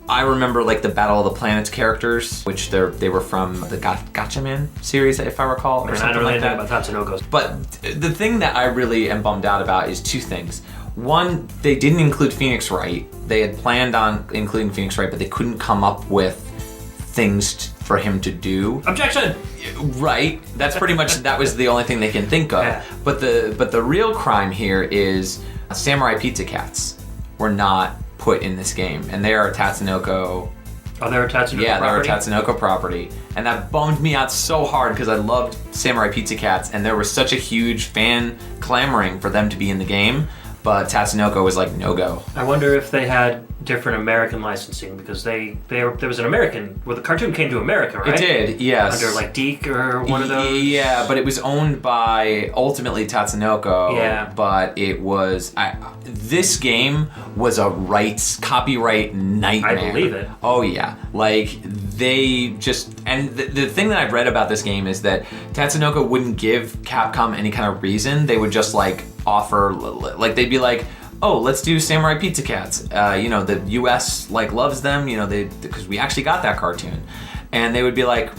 I remember like the Battle of the Planets characters, which they were from the Gatchaman series, if I recall, or something I don't really like that. think about Tatsunoko's. But the thing that I really am bummed out about is two things. One, they didn't include Phoenix Wright. They had planned on including Phoenix Wright, but they couldn't come up with things for him to do. Objection! Right. That's pretty much, that was the only thing they can think of. Yeah. But the real crime here is Samurai Pizza Cats were not put in this game, and they are a Tatsunoko. Oh, they're a Tatsunoko Yeah, property? they're a Tatsunoko property. And that bummed me out so hard because I loved Samurai Pizza Cats, and there was such a huge fan clamoring for them to be in the game, but Tatsunoko was like, no go. I wonder if they had different American licensing, because there was an American, well, the cartoon came to America, right? It did, yes. Under like Deke or one of those? Yeah, but it was owned by ultimately Tatsunoko. Yeah. But it was, this game was a copyright nightmare. I believe it. Oh yeah, like they just, and the thing that I've read about this game is that Tatsunoko wouldn't give Capcom any kind of reason. They would just like offer, like they'd be like, oh, let's do Samurai Pizza Cats. The US like loves them, because we actually got that cartoon. And they would be like,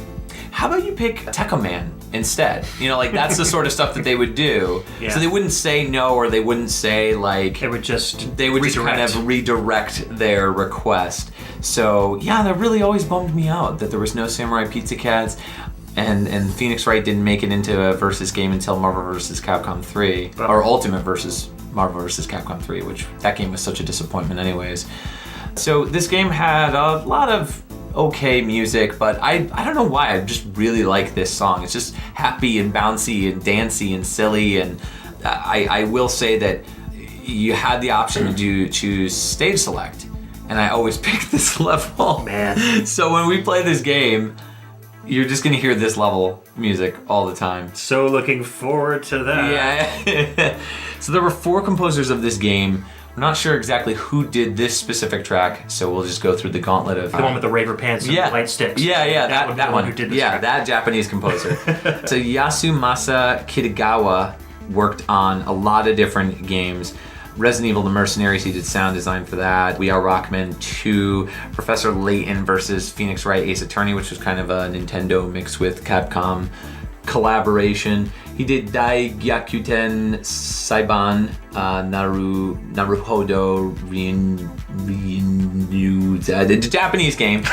how about you pick Tekka Man instead? Like that's the sort of stuff that they would do. Yeah. So they wouldn't say no, or they wouldn't say like, They would just kind of redirect their request. So yeah, that really always bummed me out that there was no Samurai Pizza Cats. And Phoenix Wright didn't make it into a versus game until Marvel vs. Capcom 3, or Ultimate versus Marvel vs. Capcom 3, which that game was such a disappointment anyways. So this game had a lot of okay music, but I don't know why, I just really like this song. It's just happy and bouncy and dancey and silly, and I will say that you had the option to choose stage select, and I always pick this level. Man. So when we play this game, you're just gonna hear this level music all the time. So looking forward to that. Yeah. So there were 4 composers of this game. I'm not sure exactly who did this specific track, so we'll just go through the gauntlet of... The one with the raver pants and the light sticks. Yeah, that one. Who did this track. That Japanese composer. So Yasumasa Kitagawa worked on a lot of different games. Resident Evil: The Mercenaries, he did sound design for that. We Are Rockman 2, Professor Layton versus Phoenix Wright Ace Attorney, which was kind of a Nintendo mixed with Capcom collaboration. He did Daigakuten Saiban, Naruhodo Ryuji, the Japanese game.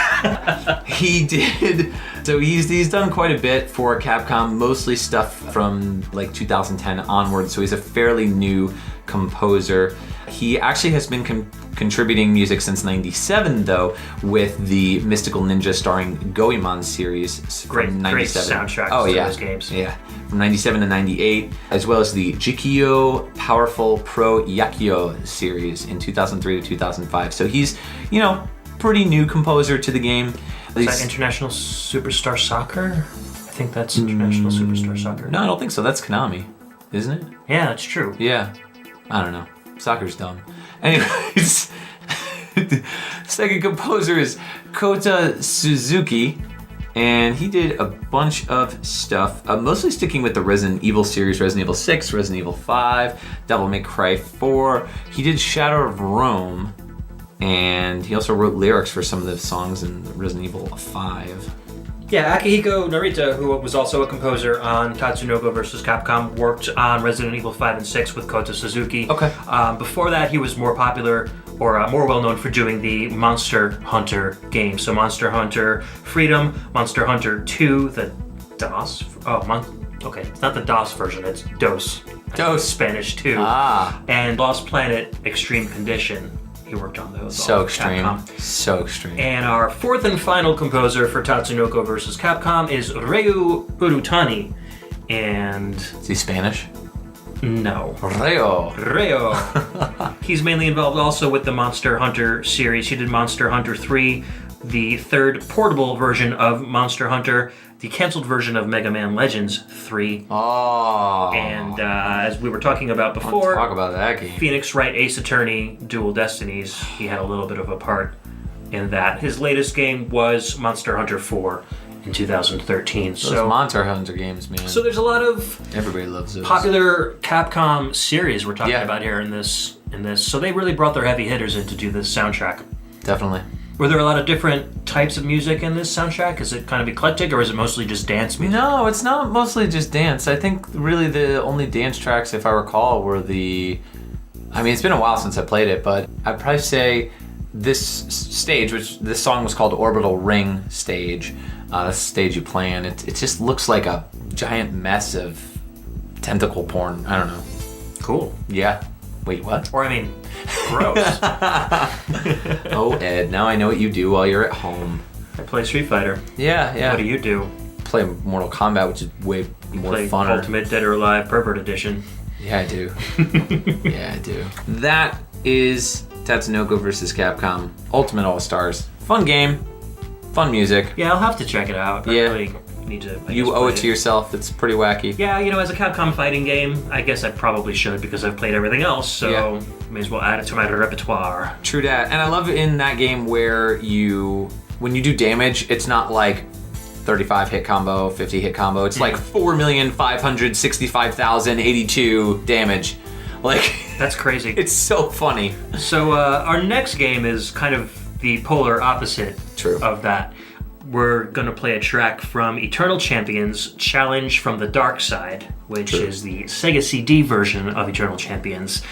He's done quite a bit for Capcom, mostly stuff from like 2010 onward, so he's a fairly new composer. He actually has been contributing music since '97, though, with the Mystical Ninja starring Goemon series from '97. Great soundtracks to those games. Yeah, from '97 to '98, as well as the Jikyo Powerful Pro Yakyo series in 2003 to 2005. So he's, pretty new composer to the game. Is that International Superstar Soccer? I think that's International Superstar Soccer. No, I don't think so. That's Konami, isn't it? Yeah, that's true. Yeah. I don't know. Soccer's dumb. Anyways, second composer is Kota Suzuki, and he did a bunch of stuff, mostly sticking with the Resident Evil series, Resident Evil 6, Resident Evil 5, Devil May Cry 4. He did Shadow of Rome, and he also wrote lyrics for some of the songs in Resident Evil 5. Yeah, Akihiko Narita, who was also a composer on Tatsunoko vs. Capcom, worked on Resident Evil 5 and 6 with Kota Suzuki. Okay. Before that, he was more popular or more well known for doing the Monster Hunter games. So Monster Hunter Freedom, Monster Hunter 2, the DOS. Okay, it's not the DOS version, it's DOS. DOS. Spanish 2. And Lost Planet Extreme Condition. He worked on those. So extreme. Capcom. So extreme. And our fourth and final composer for Tatsunoko versus Capcom is Ryu Uratani. And... Is he Spanish? No. Ryo. He's mainly involved also with the Monster Hunter series. He did Monster Hunter 3, the third portable version of Monster Hunter, the canceled version of Mega Man Legends 3. Oh. And as we were talking about before, talk about that game. Phoenix Wright Ace Attorney Dual Destinies, he had a little bit of a part in that. His latest game was Monster Hunter 4 in 2013. Those Monster Hunter games, man. So there's a lot of everybody loves those. Popular Capcom series we're talking about here in this. So they really brought their heavy hitters in to do this soundtrack. Definitely. Were there a lot of different types of music in this soundtrack? Is it kind of eclectic, or is it mostly just dance music? No, it's not mostly just dance. I think really the only dance tracks, if I recall, were it's been a while since I played it, but I'd probably say this stage, which this song was called Orbital Ring Stage. The stage you play in, it just looks like a giant mess of tentacle porn. I don't know. Cool. Yeah. Wait, what? Or gross. Oh, Ed, now I know what you do while you're at home. I play Street Fighter. Yeah. What do you do? Play Mortal Kombat, which is way more play funner. Ultimate Dead or Alive Pervert Edition. Yeah, I do. Yeah, I do. That is Tatsunoko versus Capcom Ultimate All-Stars. Fun game. Fun music. Yeah, I'll have to check it out. Yeah. I really need to. You owe it to yourself. It's pretty wacky. Yeah, as a Capcom fighting game, I guess I probably should because I've played everything else, so may as well add it to my repertoire. True that. And I love in that game where when you do damage, it's not like 35 hit combo, 50 hit combo. It's like 4,565,082 damage. Like, that's crazy. It's so funny. So our next game is kind of the polar opposite of that. We're going to play a track from Eternal Champions Challenge from the Dark Side, which is the Sega CD version of Eternal Champions.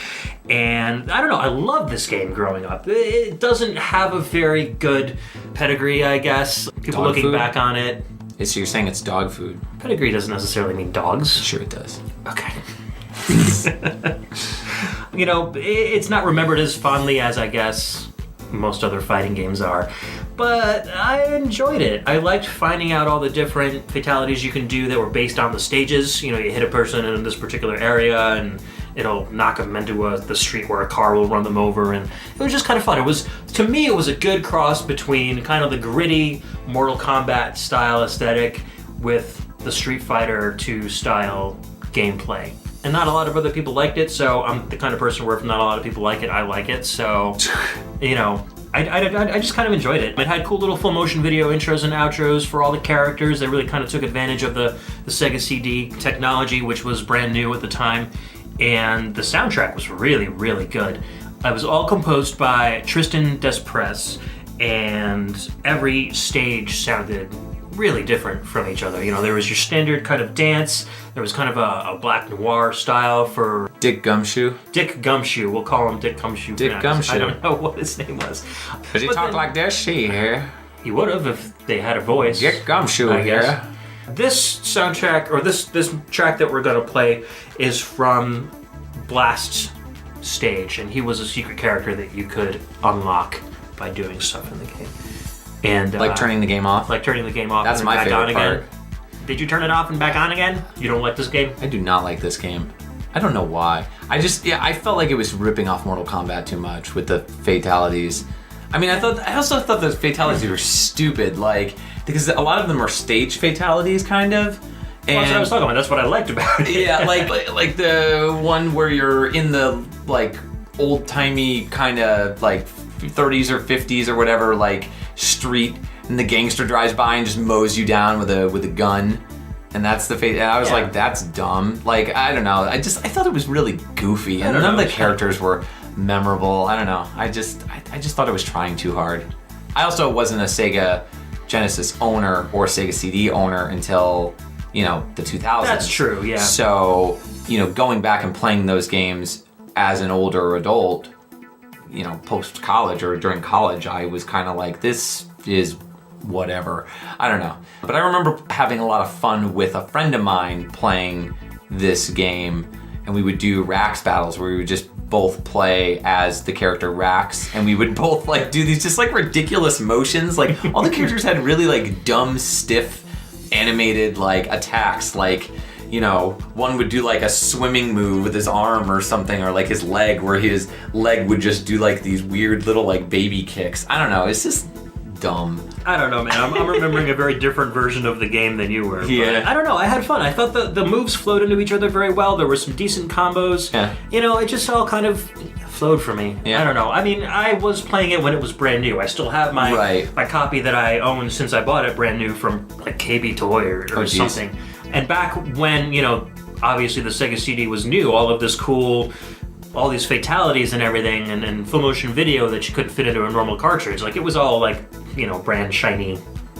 And I don't know, I loved this game growing up. It doesn't have a very good pedigree, I guess. People Dog looking food? back on it. So you're saying it's dog food? Pedigree doesn't necessarily mean dogs. Sure it does. Okay. It's not remembered as fondly as, I guess, most other fighting games are. But I enjoyed it. I liked finding out all the different fatalities you can do that were based on the stages. You hit a person in this particular area and it'll knock them into the street where a car will run them over, and it was just kind of fun. To me, it was a good cross between kind of the gritty Mortal Kombat style aesthetic with the Street Fighter 2 style gameplay. And not a lot of other people liked it, so I'm the kind of person where if not a lot of people like it, I like it. So, I just kind of enjoyed it. It had cool little full motion video intros and outros for all the characters. They really kind of took advantage of the Sega CD technology, which was brand new at the time. And the soundtrack was really, really good. It was all composed by Tristan Desprez, and every stage sounded really different from each other. There was your standard kind of dance. There was kind of a black noir style for Dick Gumshoe. We'll call him Dick Gumshoe. Dick Gumshoe. I don't know what his name was. Does he talk like this? Here. He would have if they had a voice. Dick Gumshoe here. This soundtrack, or this track that we're going to play, is from Blast's stage, and he was a secret character that you could unlock by doing stuff in the game. And turning the game off? Like turning the game off. That's and my back favorite on again. part. Did you turn it off and back on again? You don't like this game? I do not like this game. I don't know why. I felt like it was ripping off Mortal Kombat too much with the fatalities. I also thought the fatalities were stupid, because a lot of them are stage fatalities, kind of. And that's what I was talking about. That's what I liked about it. Yeah, like the one where you're in the old-timey kind of 30s or 50s or whatever street, and the gangster drives by and just mows you down with a gun, and that's the fate. And I was like, that's dumb. I don't know. I thought it was really goofy, and none of the characters were memorable. I don't know. I just thought it was trying too hard. I also wasn't a Sega Genesis owner or Sega CD owner until the 2000s. That's true. Yeah. So going back and playing those games as an older adult, post college or during college, I was kind of like, this is whatever. I don't know. But I remember having a lot of fun with a friend of mine playing this game, and we would do Rax battles where we would just both play as the character Rax, and we would both like do these just like ridiculous motions. Like all the characters had really like dumb, stiff, animated like attacks. Like, one would do like a swimming move with his arm or something, or like his leg, where his leg would just do like these weird little like baby kicks. I don't know. It's just dumb. I don't know, man. I'm remembering a very different version of the game than you were. Yeah. I don't know. I had fun. I thought the moves flowed into each other very well. There were some decent combos. Yeah. It just all kind of flowed for me. Yeah. I don't know. I mean, I was playing it when it was brand new. I still have my copy that I owned since I bought it brand new from like KB Toy or something. And back when, obviously the Sega CD was new, all of this cool, all these fatalities and everything, and full motion video that you couldn't fit into a normal cartridge. Like, it was all like, brand shiny,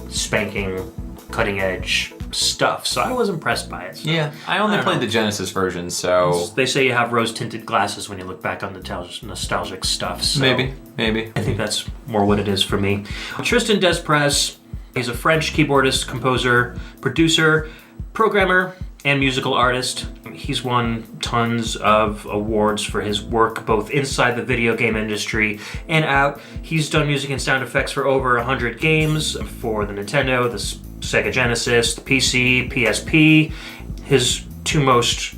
spanking, cutting edge stuff. So I was impressed by it. So, yeah, I only played the Genesis version, so... They say you have rose-tinted glasses when you look back on the nostalgic stuff. So Maybe. I think that's more what it is for me. Tristan Desprez, he's a French keyboardist, composer, producer, programmer, and musical artist. He's won tons of awards for his work both inside the video game industry and out. He's done music and sound effects for over 100 games for the Nintendo, the Sega Genesis, the PC, PSP. His two most,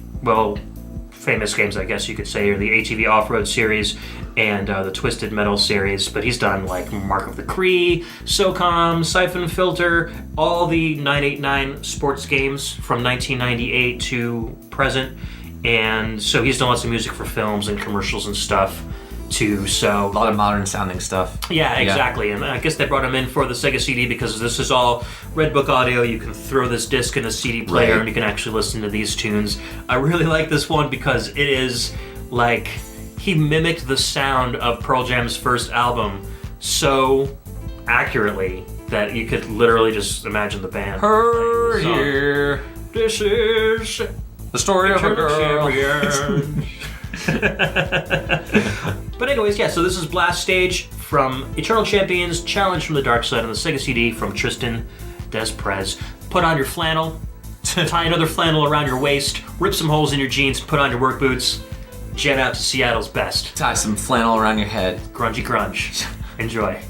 famous games, I guess you could say, are the ATV Off-Road series and the Twisted Metal series. But he's done like Mark of the Cree, SOCOM, Siphon Filter, all the 989 sports games from 1998 to present. And so he's done lots of music for films and commercials and stuff too. So a lot of modern sounding stuff. Yeah, exactly. And I guess they brought him in for the Sega CD because this is all Redbook audio. You can throw this disc in a CD player and you can actually listen to these tunes. I really like this one because it is like he mimicked the sound of Pearl Jam's first album so accurately that you could literally just imagine the band. Her here. This is the story of a girl. But anyways, so this is Blast Stage from Eternal Champions, Challenge from the Dark Side on the Sega CD from Tristan Desprez. Put on your flannel, tie another flannel around your waist, rip some holes in your jeans, put on your work boots, jet out to Seattle's best. Tie some flannel around your head. Grungy grunge. Enjoy.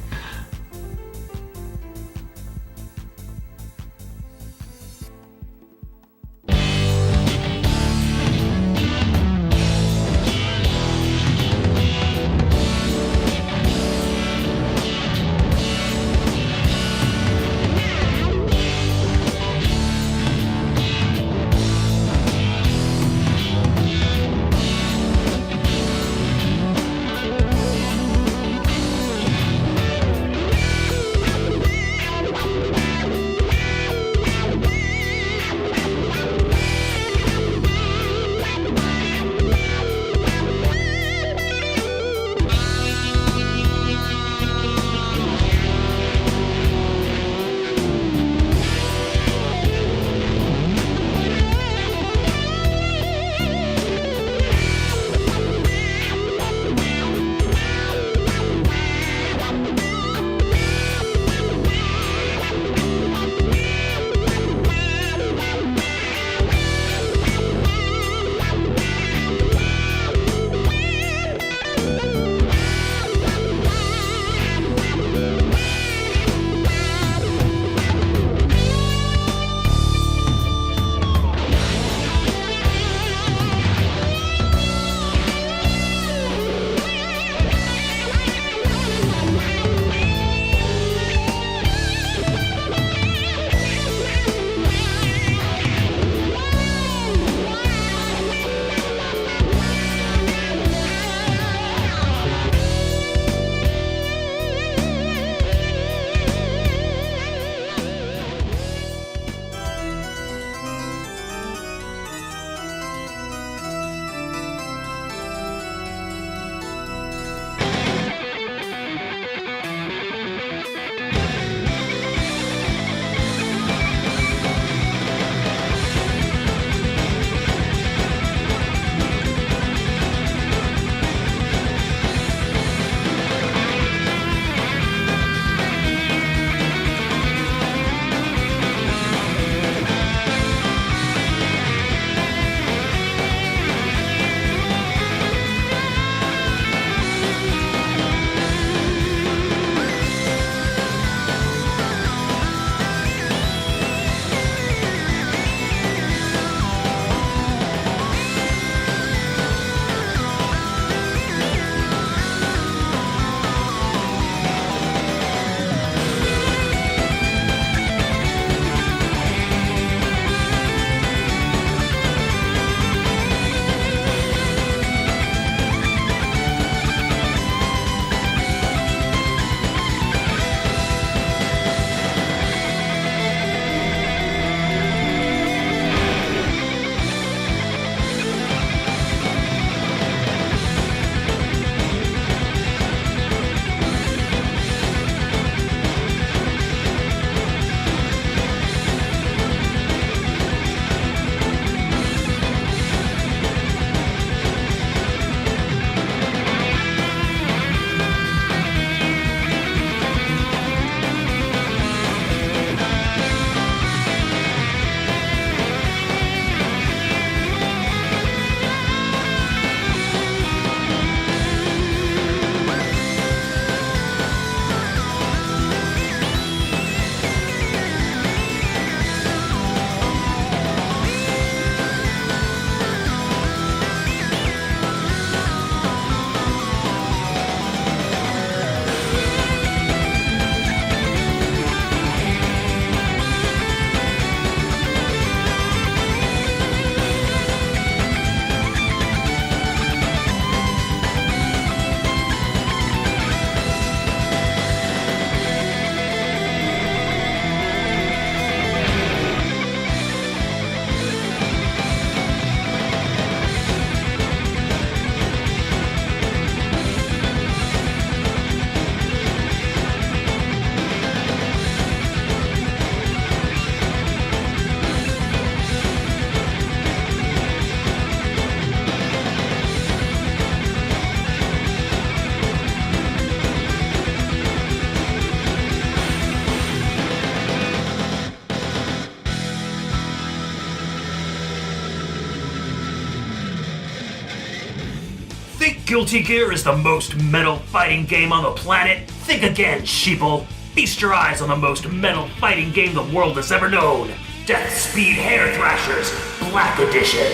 Guilty Gear is the most metal fighting game on the planet? Think again, sheeple. Feast your eyes on the most metal fighting game the world has ever known. Death Speed Hair Thrashers Black Edition.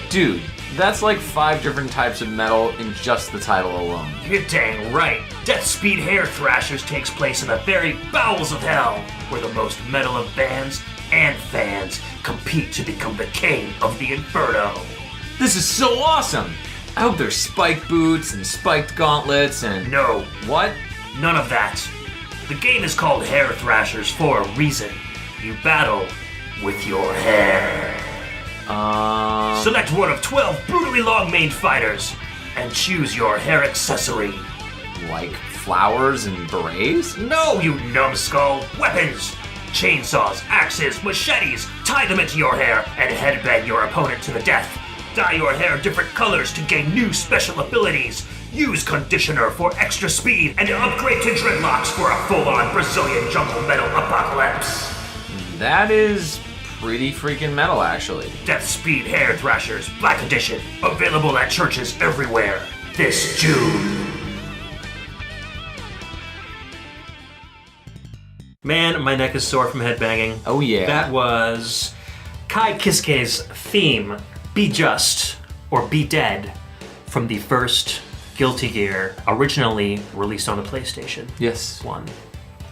Dude, that's like 5 different types of metal in just the title alone. You're dang right. Death Speed Hair Thrashers takes place in the very bowels of hell, where the most metal of bands and fans compete to become the king of the Inferno. This is so awesome! I hope there's spiked boots and spiked gauntlets and... No. What? None of that. The game is called Hair Thrashers for a reason. You battle with your hair. Select one of 12 brutally long-maned fighters and choose your hair accessory. Like flowers and berets? No, you numbskull! Weapons! Chainsaws, axes, machetes! Tie them into your hair and headbang your opponent to the death. Dye your hair different colors to gain new special abilities. Use conditioner for extra speed and upgrade to dreadlocks for a full-on Brazilian jungle metal apocalypse. That is pretty freaking metal, actually. Death Speed Hair Thrashers Black Edition. Available at churches everywhere this June. Man, my neck is sore from headbanging. Oh yeah. That was Kai Kisuke's theme, Be Just or Be Dead, from the first Guilty Gear, originally released on the PlayStation. Yes. 1.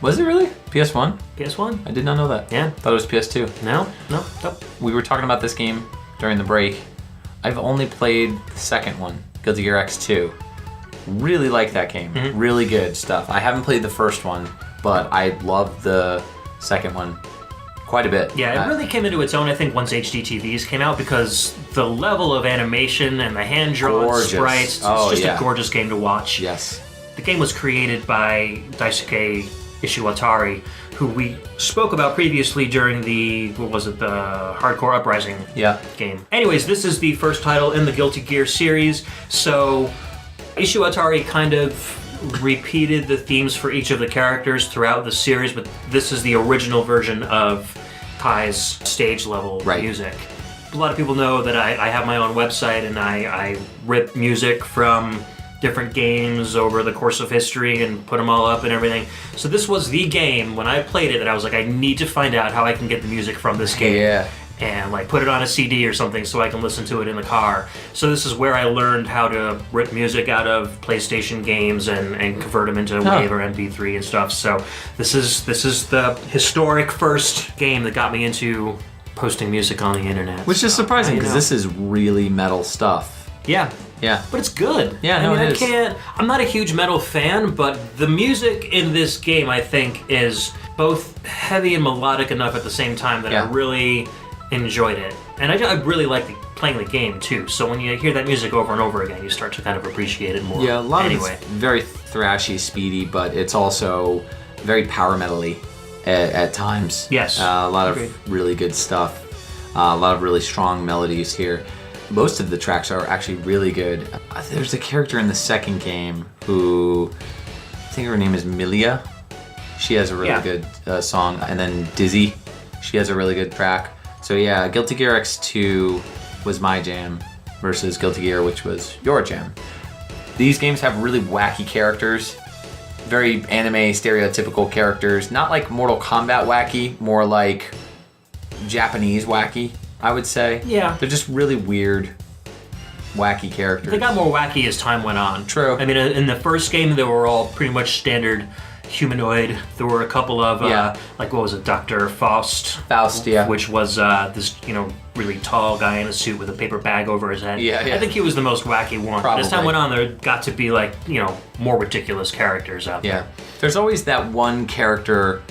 Was it really? PS1? PS1? I did not know that. Yeah. Thought it was PS2. No. We were talking about this game during the break. I've only played the second one, Guilty Gear X2. Really like that game. Mm-hmm. Really good stuff. I haven't played the first one, but I loved the second one quite a bit. Yeah, it really came into its own, I think, once HD TVs came out, because the level of animation and the hand-drawn sprites, it's just a gorgeous game to watch. Yes. The game was created by Daisuke Ishiwatari, who we spoke about previously during the Hardcore Uprising game. Anyways, this is the first title in the Guilty Gear series, so Ishiwatari kind of repeated the themes for each of the characters throughout the series, but this is the original version of Kai's stage level music. A lot of people know that I have my own website and I rip music from different games over the course of history and put them all up and everything. So this was the game, when I played it, that I was like, I need to find out how I can get the music from this game. Yeah. And like put it on a CD or something so I can listen to it in the car. So this is where I learned how to rip music out of PlayStation games and convert them into WAV or MP3 and stuff. So this is the historic first game that got me into posting music on the internet. Which is surprising because this is really metal stuff. Yeah. Yeah. But it's good. Yeah, no, it is. I'm not a huge metal fan, but the music in this game, I think, is both heavy and melodic enough at the same time that I really enjoyed it. And I really like playing the game, too. So when you hear that music over and over again, you start to kind of appreciate it more. Yeah, a lot of it's very thrashy, speedy, but it's also very power metal-y at times. Yes. A lot of really good stuff. A lot of really strong melodies here. Most of the tracks are actually really good. There's a character in the second game who, I think her name is Milia. She has a really good song. And then Dizzy, she has a really good track. So yeah, Guilty Gear X2 was my jam versus Guilty Gear, which was your jam. These games have really wacky characters, very anime stereotypical characters, not like Mortal Kombat wacky, more like Japanese wacky, I would say. Yeah. They're just really weird, wacky characters. They got more wacky as time went on. True. I mean, in the first game, they were all pretty much standard humanoid. There were a couple of, like, what was it, Dr. Faust? Faust, yeah. Which was this, really tall guy in a suit with a paper bag over his head. Yeah. I think he was the most wacky one. Probably. But as time went on, there got to be, like, more ridiculous characters out there. Yeah. There's always that one character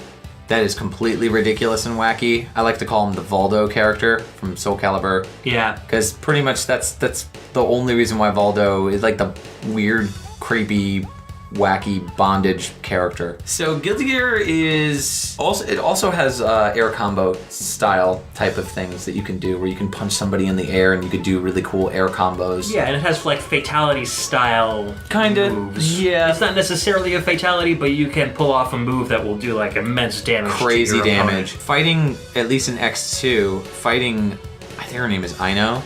that is completely ridiculous and wacky. I like to call him the Voldo character from Soul Calibur. Yeah. Because pretty much that's the only reason why Voldo is like the weird, creepy, wacky bondage character. So Guilty Gear is also has air combo style type of things that you can do, where you can punch somebody in the air and you could do really cool air combos. Yeah, and it has like fatality style moves. Yeah. It's not necessarily a fatality, but you can pull off a move that will do like immense damage. Crazy to your damage. opponent. Fighting, at least in X2, I think her name is Aino.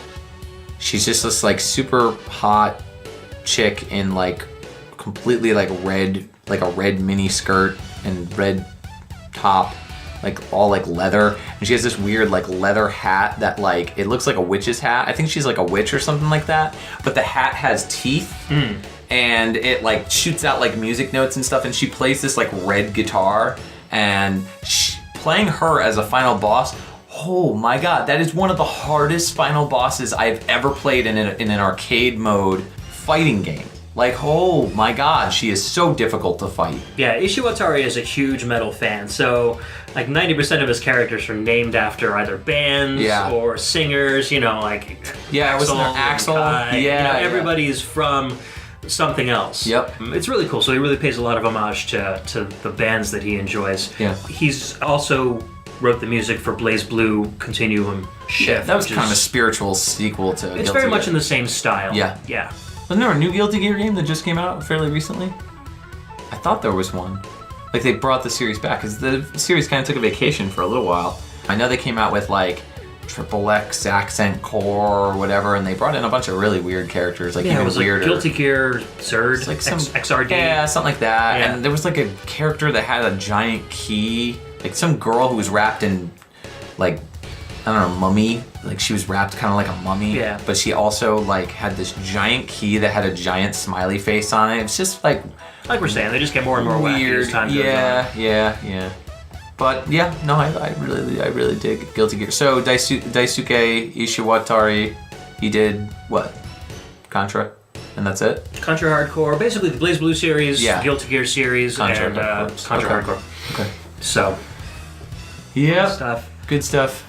She's just this like super hot chick in like completely like red, like a red mini skirt and red top, like all like leather, and she has this weird like leather hat that like it looks like a witch's hat. I think she's like a witch or something like that, but the hat has teeth and it like shoots out like music notes and stuff, and she plays this like red guitar, and playing her as a final boss, oh my god, that is one of the hardest final bosses I've ever played in an arcade mode fighting game. Like, oh my god, she is so difficult to fight. Yeah, Ishiwatari is a huge metal fan, so like 90% of his characters are named after either bands or singers, you know, like wasn't there Axel? Everybody's from something else. Yep. It's really cool, so he really pays a lot of homage to the bands that he enjoys. Yeah. He's also wrote the music for Blaze Blue Continuum Shift. Yeah, that was kind of a spiritual sequel to It's very much in the same style. Yeah. Yeah. Wasn't there a new Guilty Gear game that just came out fairly recently? I thought there was one. Like they brought the series back, because the series kind of took a vacation for a little while. I know they came out with like XXX Accent Core or whatever, and they brought in a bunch of really weird characters, like even it was weirder. Like Guilty Gear Zerd, like some XRD. Yeah, something like that. Yeah. And there was like a character that had a giant key, like some girl who was wrapped in like, I don't know, mummy. Like she was wrapped kind of like a mummy. Yeah. But she also like had this giant key that had a giant smiley face on it. It's just like we're saying, they just get more and more wacky weird. as time goes on. Yeah. But yeah, no, I really dig Guilty Gear. So Daisuke Ishiwatari, he did what? Contra, and that's it. Contra Hardcore, basically the Blaze Blue series, Guilty Gear series, Contra and Contra Hardcore. Okay. So, Good stuff.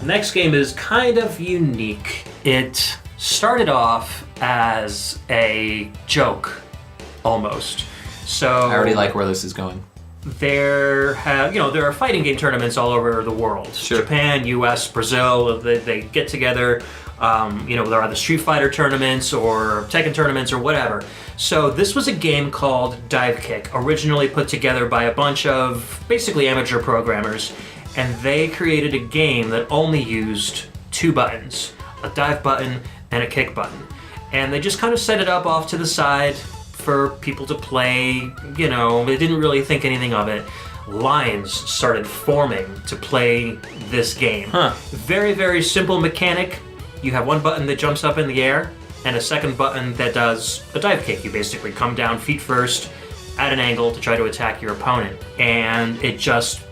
Next game is kind of unique. It started off as a joke, almost. So I already like where this is going. There are fighting game tournaments all over the world. Sure. Japan, US, Brazil, they get together. There are either Street Fighter tournaments or Tekken tournaments or whatever. So this was a game called Divekick, originally put together by a bunch of basically amateur programmers. And they created a game that only used two buttons, a dive button and a kick button. And they just kind of set it up off to the side for people to play. They didn't really think anything of it. Lines started forming to play this game. Very, very simple mechanic. You have one button that jumps up in the air and a second button that does a dive kick. You basically come down feet first at an angle to try to attack your opponent. And it just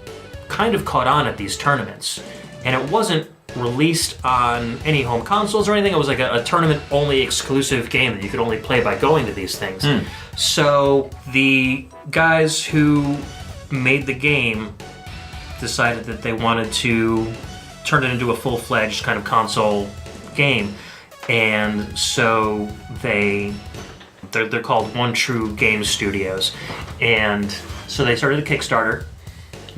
kind of caught on at these tournaments, and it wasn't released on any home consoles or anything. It was like a tournament only exclusive game that you could only play by going to these things. So the guys who made the game decided that they wanted to turn it into a full-fledged kind of console game, and so they're called One True Game Studios, and so they started a Kickstarter.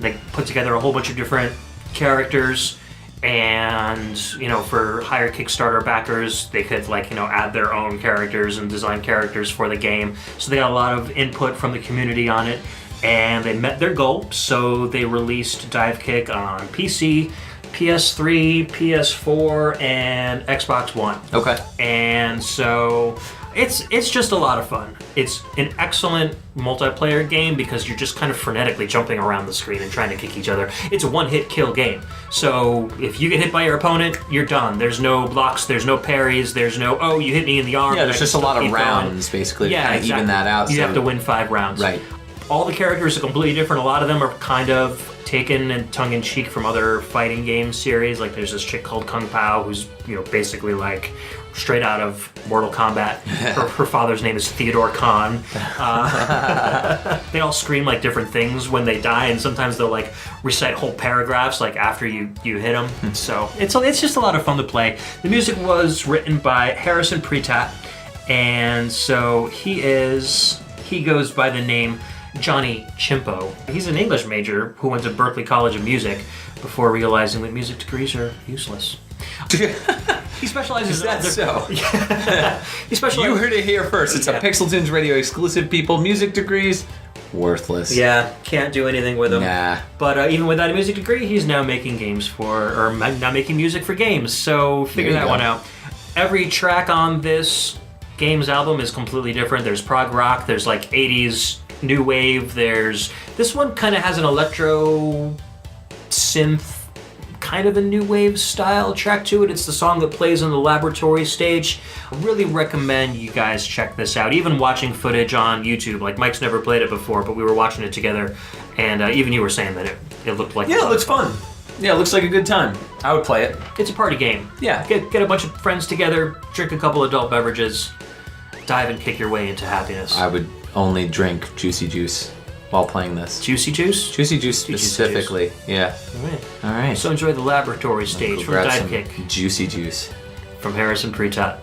They put together a whole bunch of different characters, and for higher Kickstarter backers, they could add their own characters and design characters for the game. So they got a lot of input from the community on it, and they met their goal. So they released Divekick on PC, PS3, PS4, and Xbox One. Okay. And so it's just a lot of fun. It's an excellent multiplayer game because you're just kind of frenetically jumping around the screen and trying to kick each other. It's a one-hit kill game. So if you get hit by your opponent, you're done. There's no blocks, there's no parries, there's no, oh, you hit me in the arm. Yeah, there's just a lot of rounds, basically, to kind of even that out. You have to win 5 rounds. Right. All the characters are completely different. A lot of them are kind of taken and tongue-in-cheek from other fighting game series. Like there's this chick called Kung Pao who's basically like straight out of Mortal Kombat. Her father's name is Theodore Khan. They all scream like different things when they die, and sometimes they'll like recite whole paragraphs like after you hit them. So it's just a lot of fun to play. The music was written by Harrison Pretat, and so he goes by the name Johnny Chimpo. He's an English major who went to Berklee College of Music before realizing that music degrees are useless. He specializes in that so? He specializes. You heard it here first. It's a PixelTunes Radio exclusive, people. Music degrees, worthless. Yeah, can't do anything with them. Nah. But even without a music degree, he's now making now making music for games. So figure that one out. Every track on this game's album is completely different. There's prog rock, there's like 80s new wave, this one kind of has an electro synth kind of a new wave style track to it. It's the song that plays on the laboratory stage. I really recommend you guys check this out. Even watching footage on YouTube, like Mike's never played it before, but we were watching it together, and even you were saying that it looked like it looks fun. Yeah, it looks like a good time. I would play it. It's a party game. Yeah. Get a bunch of friends together, drink a couple adult beverages, dive and kick your way into happiness. I would only drink Juicy Juice while playing this. Juicy Juice? Juicy Juice specifically, yeah. All right. So enjoy the laboratory stage from Divekick. Juicy Juice. From Harrison Pretot.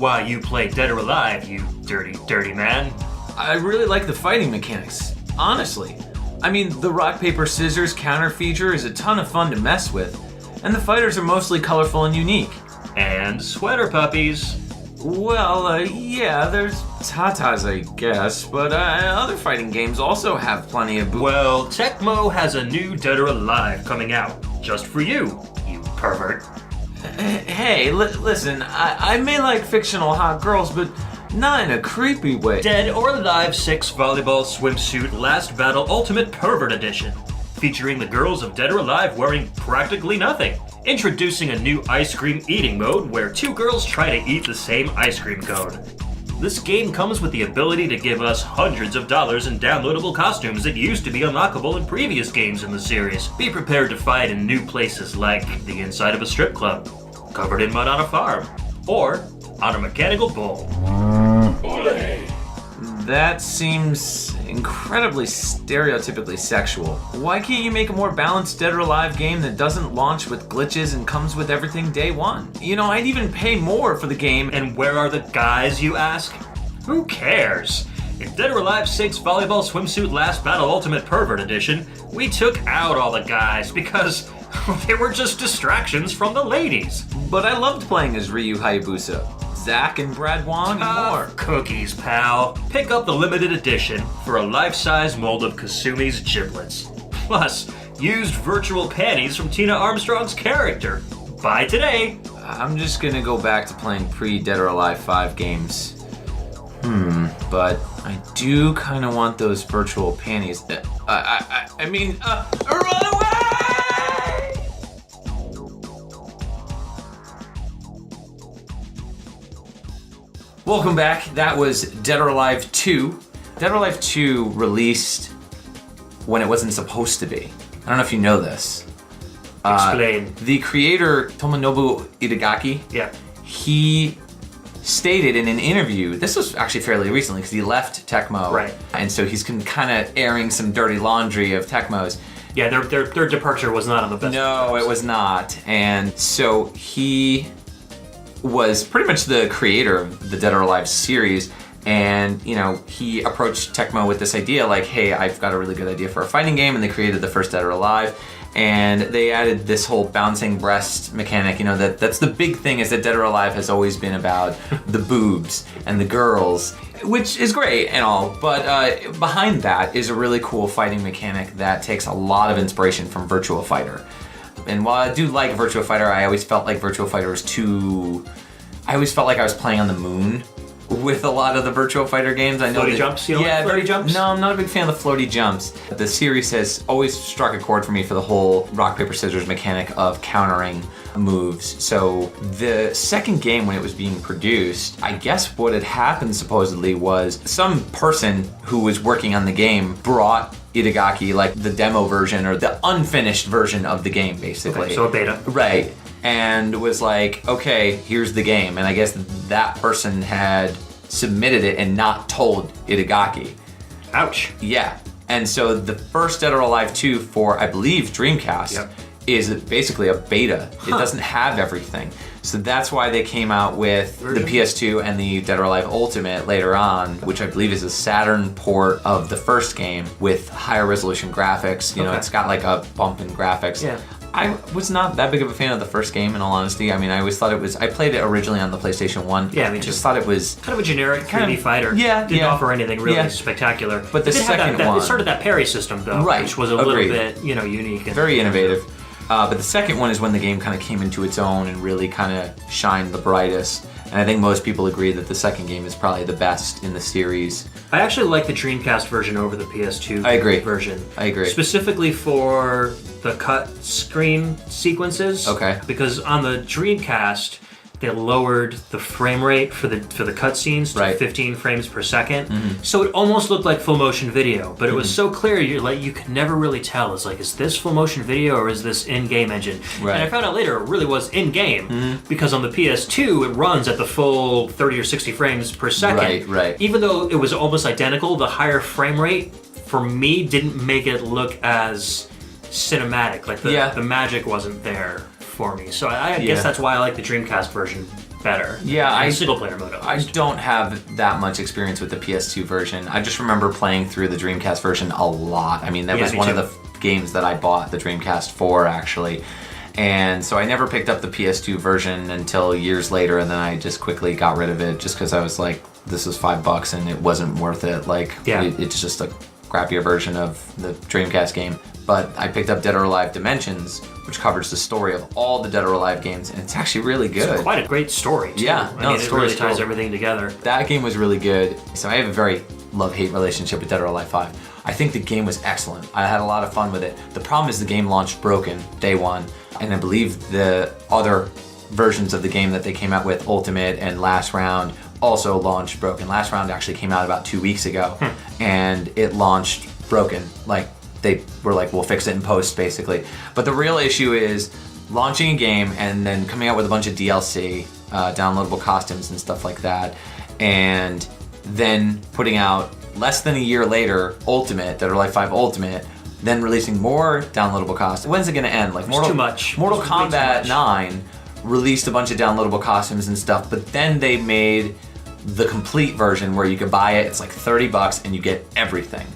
why you play Dead or Alive, you dirty, dirty man. I really like the fighting mechanics, honestly. I mean, the rock, paper, scissors counter feature is a ton of fun to mess with, and the fighters are mostly colorful and unique. And sweater puppies. Well, yeah, there's tatas, I guess, but other fighting games also have plenty of Well, Tecmo has a new Dead or Alive coming out, just for you pervert. Hey, listen, I may like fictional hot girls, but not in a creepy way. Dead or Alive 6 Volleyball Swimsuit Last Battle Ultimate Pervert Edition, featuring the girls of Dead or Alive wearing practically nothing. Introducing a new ice cream eating mode where two girls try to eat the same ice cream cone. This game comes with the ability to give us hundreds of dollars in downloadable costumes that used to be unlockable in previous games in the series. Be prepared to fight in new places like the inside of a strip club, covered in mud on a farm, or on a mechanical bull. That seems incredibly stereotypically sexual. Why can't you make a more balanced Dead or Alive game that doesn't launch with glitches and comes with everything day one? You know, I'd even pay more for the game. And where are the guys, you ask? Who cares? In Dead or Alive 6 Volleyball Swimsuit Last Battle Ultimate Pervert Edition, we took out all the guys because they were just distractions from the ladies. But I loved playing as Ryu Hayabusa, Zack and Brad Wong, and more. Cookies, pal. Pick up the limited edition for a life-size mold of Kasumi's giblets. Plus, used virtual panties from Tina Armstrong's character. Buy today. I'm just gonna go back to playing pre-Dead or Alive 5 games. But I do kind of want those virtual panties. I mean, run away! Welcome back. That was Dead or Alive 2. Dead or Alive 2 released when it wasn't supposed to be. I don't know if you know this. Explain. The creator, Tomonobu Hideki, he stated in an interview, this was actually fairly recently because he left Tecmo. Right. And so he's kind of airing some dirty laundry of Tecmo's. Yeah, their departure was not on the best. No, it was not. And so he was pretty much the creator of the Dead or Alive series, and you know, he approached Tecmo with this idea like, hey, I've got a really good idea for a fighting game, and they created the first Dead or Alive, and they added this whole bouncing breast mechanic. You know, that's the big thing, is that Dead or Alive has always been about the boobs and the girls, which is great and all, but behind that is a really cool fighting mechanic that takes a lot of inspiration from Virtua Fighter. And while I do like Virtua Fighter, I always felt like Virtua Fighter was I always felt like I was playing on the moon with a lot of the Virtua Fighter games. I know floaty jumps? You don't like floaty jumps? No, I'm not a big fan of the floaty jumps. The series has always struck a chord for me for the whole rock, paper, scissors mechanic of countering moves. So the second game, when it was being produced, I guess what had happened supposedly was some person who was working on the game brought Itagaki like the demo version or the unfinished version of the game, basically. Okay, so a beta. Right. And was like, okay, here's the game. And I guess that person had submitted it and not told Itagaki. Ouch. Yeah. And so the first Dead or Alive 2 for, I believe, Dreamcast is basically a beta. It doesn't have everything. So that's why they came out with the PS2 and the Dead or Alive Ultimate later on, which I believe is a Saturn port of the first game with higher resolution graphics. You know, it's got like a bump in graphics. Yeah. I was not that big of a fan of the first game, in all honesty. I mean, I always thought it was... I played it originally on the PlayStation 1. Yeah, me I too. just thought it was... Kind of a generic 3D fighter. Yeah, Didn't offer anything really spectacular. But the second one... It started that parry system, though, which was a little bit, unique. And very innovative. But the second one is when the game kind of came into its own and really kind of shined the brightest. And I think most people agree that the second game is probably the best in the series. I actually like the Dreamcast version over the PS2 version. I agree. Specifically for the cut screen sequences. Okay. Because on the Dreamcast, they lowered the frame rate for the cutscenes to 15 frames per second. So it almost looked like full motion video, but it was so clear you could never really tell. It's like, is this full motion video or is this in-game engine? Right. And I found out later it really was in-game because on the PS2 it runs at the full 30 or 60 frames per second. Right. Even though it was almost identical, the higher frame rate for me didn't make it look as cinematic. Like the magic wasn't there for me. So I guess that's why I like the Dreamcast version better. Yeah, the single player mode. I don't have that much experience with the PS2 version. I just remember playing through the Dreamcast version a lot. I mean, that was one of the games that I bought the Dreamcast for, actually. And so I never picked up the PS2 version until years later, and then I just quickly got rid of it just because I was like, this was $5 and it wasn't worth it. Like, it's just a crappier version of the Dreamcast game. But I picked up Dead or Alive Dimensions, which covers the story of all the Dead or Alive games, and it's actually really good. It's quite a great story, too. Yeah, I mean, it really ties everything together. That game was really good. So I have a very love-hate relationship with Dead or Alive 5. I think the game was excellent. I had a lot of fun with it. The problem is the game launched broken day one, and I believe the other versions of the game that they came out with, Ultimate and Last Round, also launched broken. Last Round actually came out about 2 weeks ago, and it launched broken. Like, they were like, we'll fix it in post, basically. But the real issue is launching a game and then coming out with a bunch of DLC, downloadable costumes and stuff like that, and then putting out less than a year later Ultimate, Dead or Alive 5 Ultimate, then releasing more downloadable costumes. When's it going to end? Like too much. Mortal Kombat 9 released a bunch of downloadable costumes and stuff, but then they made the complete version where you could buy it. It's like $30 and you get everything.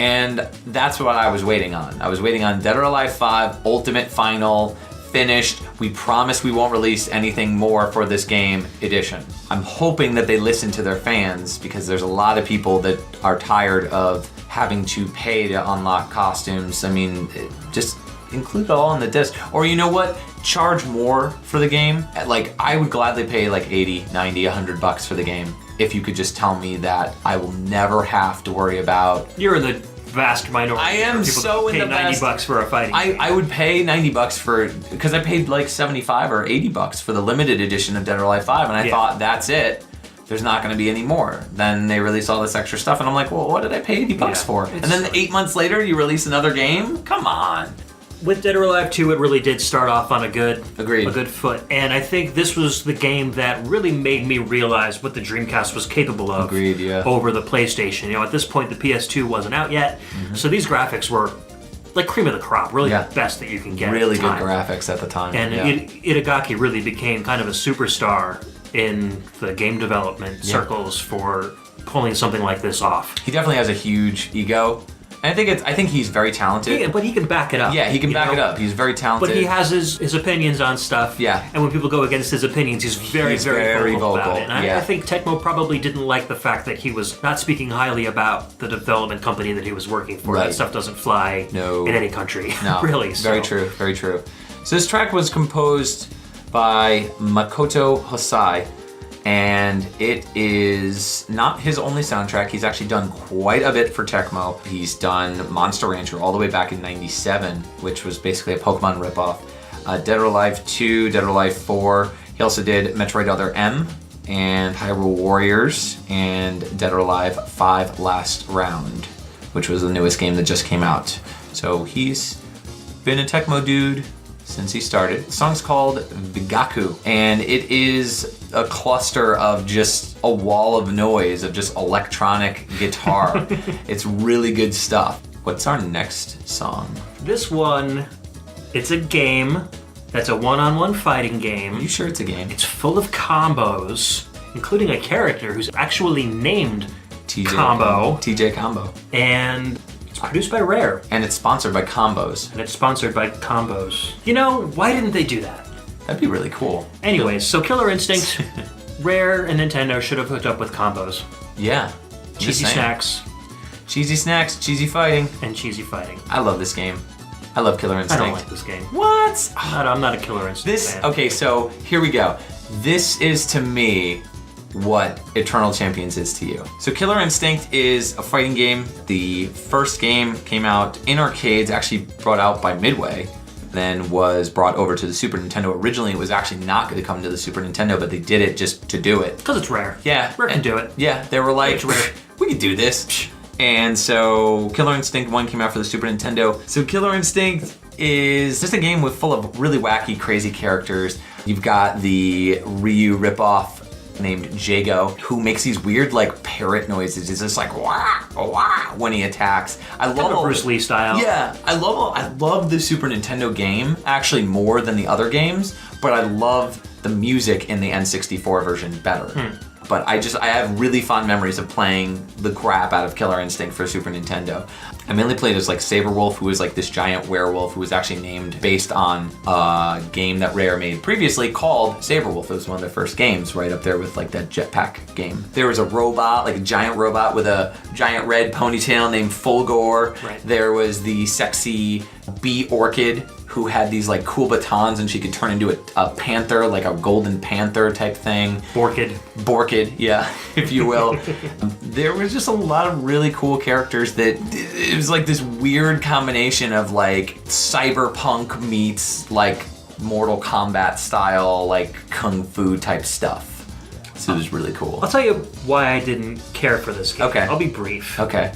And that's what I was waiting on. I was waiting on Dead or Alive 5 Ultimate Final, finished. We promise we won't release anything more for this game edition. I'm hoping that they listen to their fans, because there's a lot of people that are tired of having to pay to unlock costumes. I mean, just include it all on the disc. Or you know what? Charge more for the game. Like, I would gladly pay like 80, 90, $100 for the game if you could just tell me that I will never have to worry about... You're in the vast minority. I am so in the best. $90 for a fighting game. I would pay $90 for... Because I paid like $75 or $80 for the limited edition of Dead or Alive 5, and I thought, that's it. There's not going to be any more. Then they release all this extra stuff, and I'm like, well, what did I pay $80 for? And then 8 months later, you release another game? Come on. With Dead or Alive 2, it really did start off on a good foot. And I think this was the game that really made me realize what the Dreamcast was capable of over the PlayStation. You know, at this point, the PS2 wasn't out yet, so these graphics were like cream of the crop, really the best that you can get. Really good graphics at the time. And Hideki really became kind of a superstar in the game development circles for pulling something like this off. He definitely has a huge ego. And I think he's very talented. But he can back it up. Yeah, he can back it up. He's very talented. But he has his opinions on stuff. Yeah. And when people go against his opinions, he's very vocal about it. And I think Tecmo probably didn't like the fact that he was not speaking highly about the development company that he was working for. That stuff doesn't fly in any country. No. Really. Very true. Very true. So this track was composed by Makoto Hosai, and it is not his only soundtrack. He's actually done quite a bit for Tecmo. He's done Monster Rancher all the way back in '97, which was basically a Pokemon ripoff. Dead or Alive 2, Dead or Alive 4. He also did Metroid Other M, and Hyrule Warriors, and Dead or Alive 5 Last Round, which was the newest game that just came out. So he's been a Tecmo dude since he started. The song's called Bigaku, and it is a cluster of just a wall of noise, of just electronic guitar. It's really good stuff. What's our next song? This one, it's a game that's a one-on-one fighting game. Are you sure it's a game? It's full of combos, including a character who's actually named Combo. TJ Combo. And it's produced by Rare. And it's sponsored by Combos. You know, why didn't they do that? That'd be really cool. Anyways, so Killer Instinct, Rare and Nintendo should have hooked up with Combos. Yeah. Cheesy snacks. Cheesy snacks, cheesy fighting. And cheesy fighting. I love this game. I love Killer Instinct. I don't like this game. What? I'm not a Killer Instinct fan. Okay, so here we go. This is, to me, what Eternal Champions is to you. So Killer Instinct is a fighting game. The first game came out in arcades, actually brought out by Midway, then was brought over to the Super Nintendo. Originally, it was actually not going to come to the Super Nintendo, but they did it just to do it. Because it's Rare. Yeah. Rare can do it. Yeah, they were like, we can do this. And so Killer Instinct 1 came out for the Super Nintendo. So Killer Instinct is just a game full of really wacky, crazy characters. You've got the Ryu ripoff named Jago, who makes these weird like parrot noises. It's just like wah wah when he attacks. I love Bruce Lee style. Yeah, I love the Super Nintendo game actually more than the other games, but I love the music in the N64 version better. But I have really fond memories of playing the crap out of Killer Instinct for Super Nintendo. I mainly played as like Saberwolf, who was like this giant werewolf who was actually named based on a game that Rare made previously called Saberwolf. It was one of their first games, right up there with like that jetpack game. There was a robot, like a giant robot with a giant red ponytail named Fulgore. Right. There was the sexy bee orchid who had these like cool batons and she could turn into a panther, like a golden panther type thing. Borkid, yeah, if you will. There was just a lot of really cool characters that it was like this weird combination of like cyberpunk meets like Mortal Kombat style, like kung fu type stuff. So it was really cool. I'll tell you why I didn't care for this game. Okay. I'll be brief. Okay.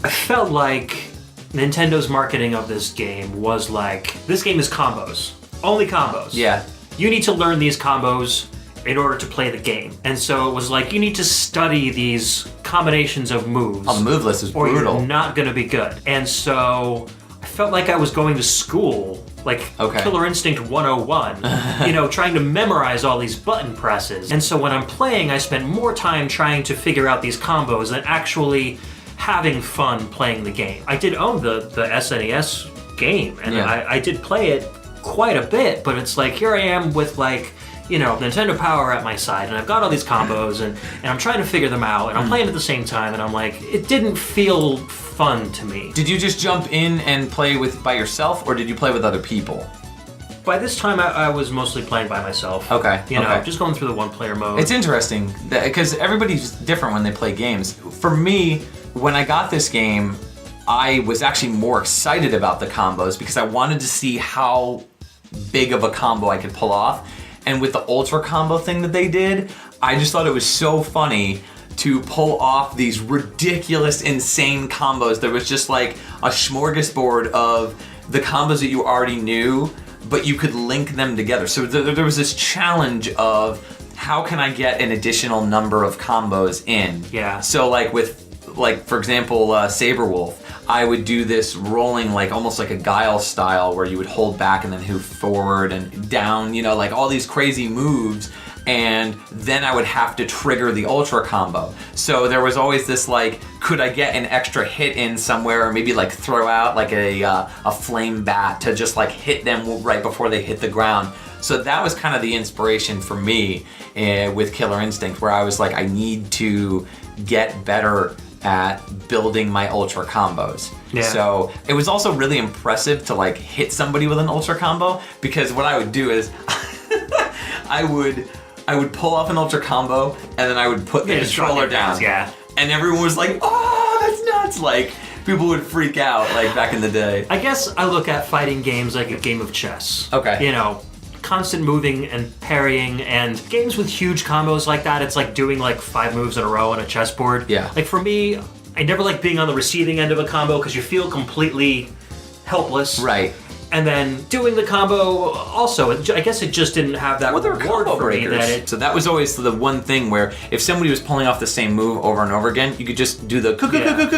I felt like Nintendo's marketing of this game was like, this game is combos. Only combos. Yeah. You need to learn these combos in order to play the game. And so it was like, you need to study these combinations of moves. Oh, the move list is brutal. Or you're not going to be good. And so I felt like I was going to school, like Killer Instinct 101, you know, trying to memorize all these button presses. And so when I'm playing, I spent more time trying to figure out these combos than actually having fun playing the game. I did own the SNES game, and I did play it quite a bit, but it's like, here I am with like, you know, Nintendo Power at my side, and I've got all these combos, and I'm trying to figure them out, and I'm playing at the same time, and I'm like, it didn't feel fun to me. Did you just jump in and play by yourself, or did you play with other people? By this time, I was mostly playing by myself. Okay. You know, just going through the one-player mode. It's interesting, because everybody's different when they play games. For me, when I got this game, I was actually more excited about the combos because I wanted to see how big of a combo I could pull off. And with the Ultra combo thing that they did, I just thought it was so funny to pull off these ridiculous, insane combos. There was just like a smorgasbord of the combos that you already knew, but you could link them together. So there was this challenge of how can I get an additional number of combos in? Yeah. So like for example, Saberwolf, I would do this rolling like almost like a Guile style where you would hold back and then move forward and down, you know, like all these crazy moves. And then I would have to trigger the Ultra combo. So there was always this like, could I get an extra hit in somewhere, or maybe like throw out like a flame bat to just like hit them right before they hit the ground. So that was kind of the inspiration for me with Killer Instinct, where I was like, I need to get better at building my Ultra combos. Yeah. So it was also really impressive to like hit somebody with an Ultra combo, because what I would do is I would pull off an Ultra combo and then I would put the controller down. Yeah. And everyone was like, oh, that's nuts. Like, people would freak out like back in the day. I guess I look at fighting games like a game of chess. Okay. You know, constant moving and parrying, and games with huge combos like that, it's like doing like 5 moves in a row on a chessboard. Yeah. Like for me, I never like being on the receiving end of a combo because you feel completely helpless. Right. And then doing the combo also, I guess it just didn't have that They're reward combo for me breakers. So that was always the one thing where if somebody was pulling off the same move over and over again, you could just do the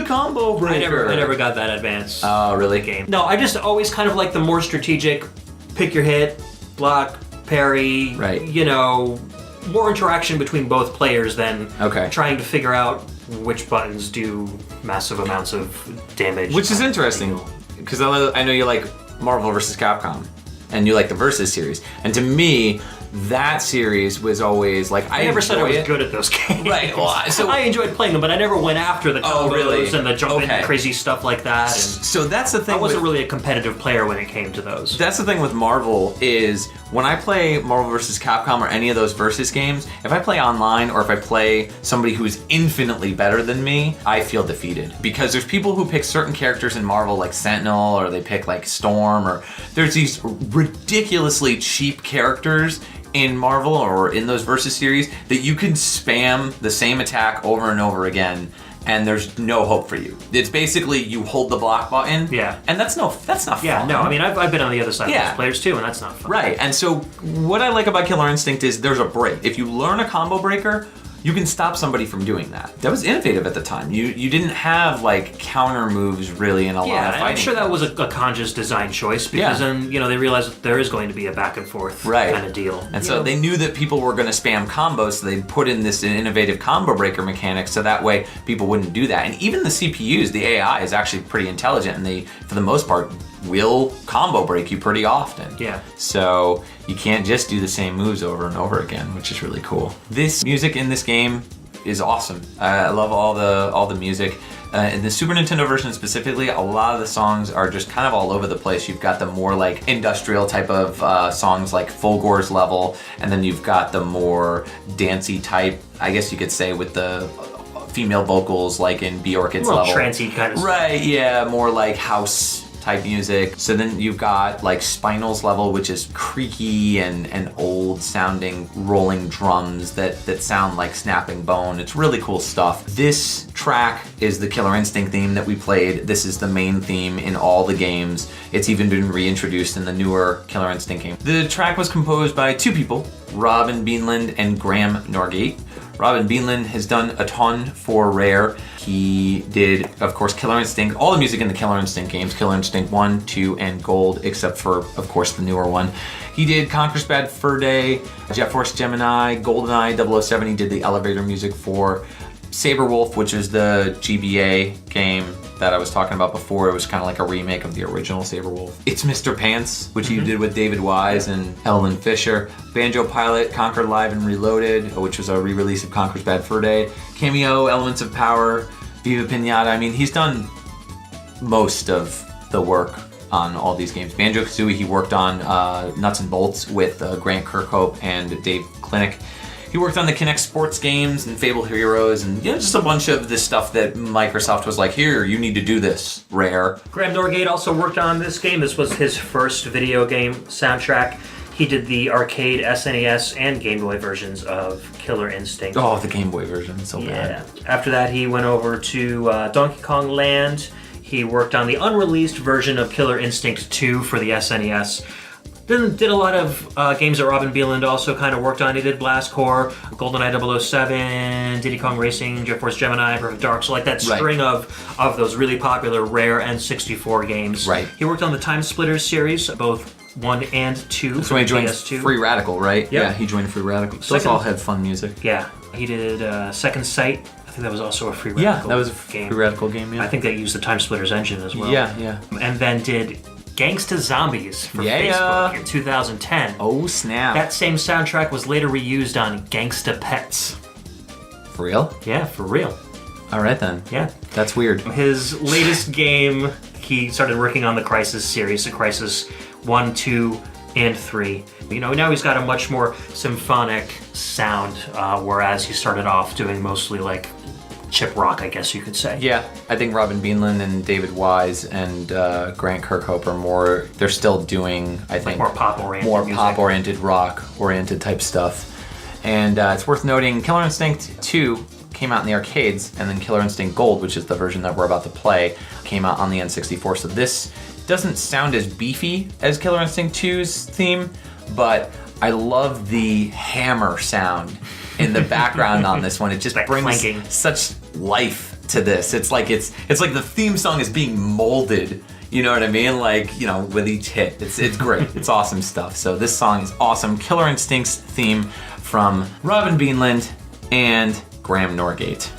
combo breaker. I never got that advanced. Oh, really? Game. No, I just always kind of like the more strategic, pick your hit, block, parry, right. You know, more interaction between both players than trying to figure out which buttons do massive amounts of damage. Which is interesting, because I know you like Marvel vs. Capcom, and you like the Versus series. And to me, that series was always like, I never said I was good at those games. Right. Well, so I enjoyed playing them, but I never went after the combos and the jumping crazy stuff like that. And so that's the thing. I wasn't really a competitive player when it came to those. That's the thing with Marvel is when I play Marvel vs. Capcom or any of those Versus games, if I play online or if I play somebody who's infinitely better than me, I feel defeated. Because there's people who pick certain characters in Marvel like Sentinel, or they pick like Storm, or there's these ridiculously cheap characters in Marvel or in those Versus series that you can spam the same attack over and over again and there's no hope for you. It's basically you hold the block button. Yeah. And that's not fun. Yeah, no, I mean I've been on the other side of those players too, and that's not fun. Right. And so what I like about Killer Instinct is there's a break. If you learn a combo breaker, you can stop somebody from doing that. That was innovative at the time. You didn't have like counter moves really in a lot of fighting. Yeah, I'm sure that was a conscious design choice because then they realized that there is going to be a back and forth kind of deal. And so they knew that people were going to spam combos, so they put in this innovative combo breaker mechanic so that way people wouldn't do that. And even the CPUs, the AI is actually pretty intelligent, and they, for the most part, will combo break you pretty often. Yeah. So you can't just do the same moves over and over again, which is really cool. This music in this game is awesome. I love all the music. In the Super Nintendo version specifically, a lot of the songs are just kind of all over the place. You've got the more like industrial type of songs like Fulgore's Level, and then you've got the more dancey type, I guess you could say, with the female vocals like in Bjork's Level. Trancey kind of Right, yeah, more like house type music. So then you've got like Spinal's Level, which is creaky and old sounding rolling drums that sound like snapping bone. It's really cool stuff. This track is the Killer Instinct theme that we played. This is the main theme in all the games. It's even been reintroduced in the newer Killer Instinct game. The track was composed by two people, Robin Beanland and Graham Norgate. Robin Beanland has done a ton for Rare. He did, of course, Killer Instinct, all the music in the Killer Instinct games, Killer Instinct 1, 2, and Gold, except for, of course, the newer one. He did Conker's Bad Fur Day, Jet Force Gemini, GoldenEye 007. He did the elevator music for Saberwolf, which is the GBA game that I was talking about before. It was kind of like a remake of the original Saberwolf. It's Mr. Pants, which he did with David Wise and Ellen Fisher. Banjo Pilot, Conquer Live and Reloaded, which was a re-release of Conker's Bad Fur Day. Cameo, Elements of Power, Viva Pinata. I mean, he's done most of the work on all these games. Banjo-Kazooie, he worked on Nuts and Bolts with Grant Kirkhope and Dave Klinick. He worked on the Kinect Sports games and Fable Heroes and just a bunch of this stuff that Microsoft was like, here, you need to do this, Rare. Graham Norgate also worked on this game. This was his first video game soundtrack. He did the arcade, SNES, and Game Boy versions of Killer Instinct. Oh, the Game Boy version, so bad. After that, he went over to Donkey Kong Land. He worked on the unreleased version of Killer Instinct 2 for the SNES. Then did a lot of games that Robin Beanland also kind of worked on. He did Blast Corps, GoldenEye 007, Diddy Kong Racing, Jet Force Gemini, Perfect Dark. So like that string of those really popular Rare N64 games. Right. He worked on the Time Splitters series, both 1 and 2. That's when he joined PS2. Free Radical, right? Yep. Yeah, he joined Free Radical. Those all had fun music. Yeah. He did Second Sight. I think that was also a Free Radical game. Yeah, that was a Free Radical game, yeah. I think they used the Time Splitters engine as well. Yeah. And then did Gangsta Zombies for Facebook in 2010. Oh, snap. That same soundtrack was later reused on Gangsta Pets. For real? Yeah, for real. All right, then. Yeah. That's weird. His latest game, he started working on the Crysis series, the Crysis 1, 2, and 3. Now he's got a much more symphonic sound, whereas he started off doing mostly like chip rock, I guess you could say. Yeah, I think Robin Beanland and David Wise and Grant Kirkhope are more, they're still doing, I think, more pop-oriented music. Pop-oriented, rock-oriented type stuff. And it's worth noting, Killer Instinct 2 came out in the arcades, and then Killer Instinct Gold, which is the version that we're about to play, came out on the N64. So this doesn't sound as beefy as Killer Instinct 2's theme, but I love the hammer sound in the background on this one. It just brings clanking. Such life to this. It's like the theme song is being molded. You know what I mean? Like, with each hit. It's great. It's awesome stuff. So this song is awesome. Killer Instinct's theme from Robin Beanland and Graham Norgate.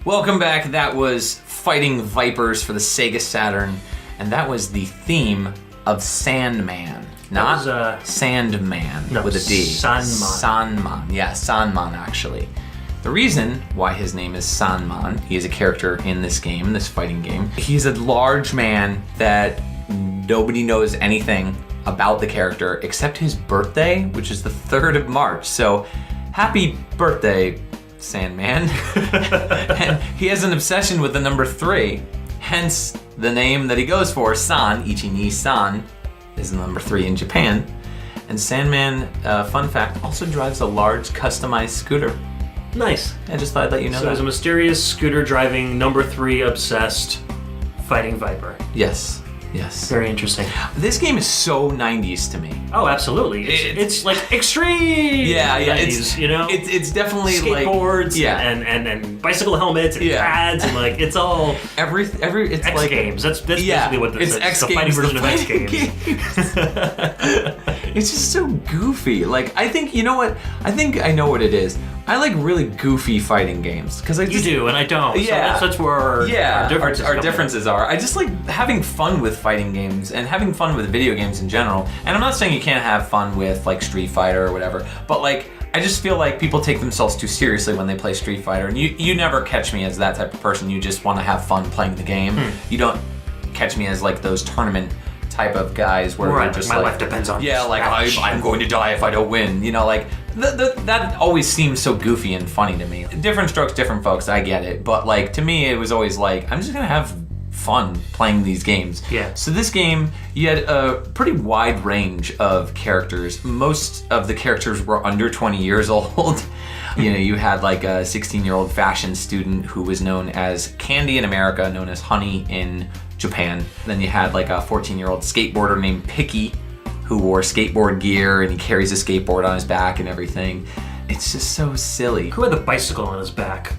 Welcome back. That was Fighting Vipers for the Sega Saturn, and that was the theme of Sandman. Not Sandman with a D. Sanman. Yeah, Sanman actually. The reason why his name is Sanman, he is a character in this game, this fighting game. He's a large man that nobody knows anything about the character except his birthday, which is the 3rd of March. So happy birthday, Sandman. And he has an obsession with the number 3, hence the name that he goes for, San, Ichi-ni-san, is the number 3 in Japan. And Sandman, fun fact, also drives a large customized scooter. Nice. I just thought I'd let you know that. So there's a mysterious scooter driving number 3 obsessed fighting Viper. Yes. Yes. Very interesting. This game is so 90s to me. Oh, absolutely. It's like extreme. Yeah, 90s, you know? It's definitely skateboards like and bicycle helmets and pads and like it's all every it's X like Games. That's basically what this is. It's the fighting version of X Games. It's just so goofy. Like I think you know what? I think I know what it is. I like really goofy fighting games because you do and I don't. Yeah, so that's where our differences are. I just like having fun with fighting games and having fun with video games in general. And I'm not saying you can't have fun with like Street Fighter or whatever, but like I just feel like people take themselves too seriously when they play Street Fighter. And you never catch me as that type of person. You just want to have fun playing the game. You don't catch me as like those tournament type of guys where you're just my like, life depends on like I'm going to die if I don't win. You know, like that always seems so goofy and funny to me. Different strokes, different folks. I get it, but like to me, it was always like I'm just gonna have fun playing these games. Yeah. So this game, you had a pretty wide range of characters. Most of the characters were under 20 years old. You know, you had like a 16-year-old fashion student who was known as Candy in America, known as Honey in Japan. Then you had like a 14-year-old skateboarder named Picky who wore skateboard gear and he carries a skateboard on his back and everything. It's just so silly. Who had the bicycle on his back?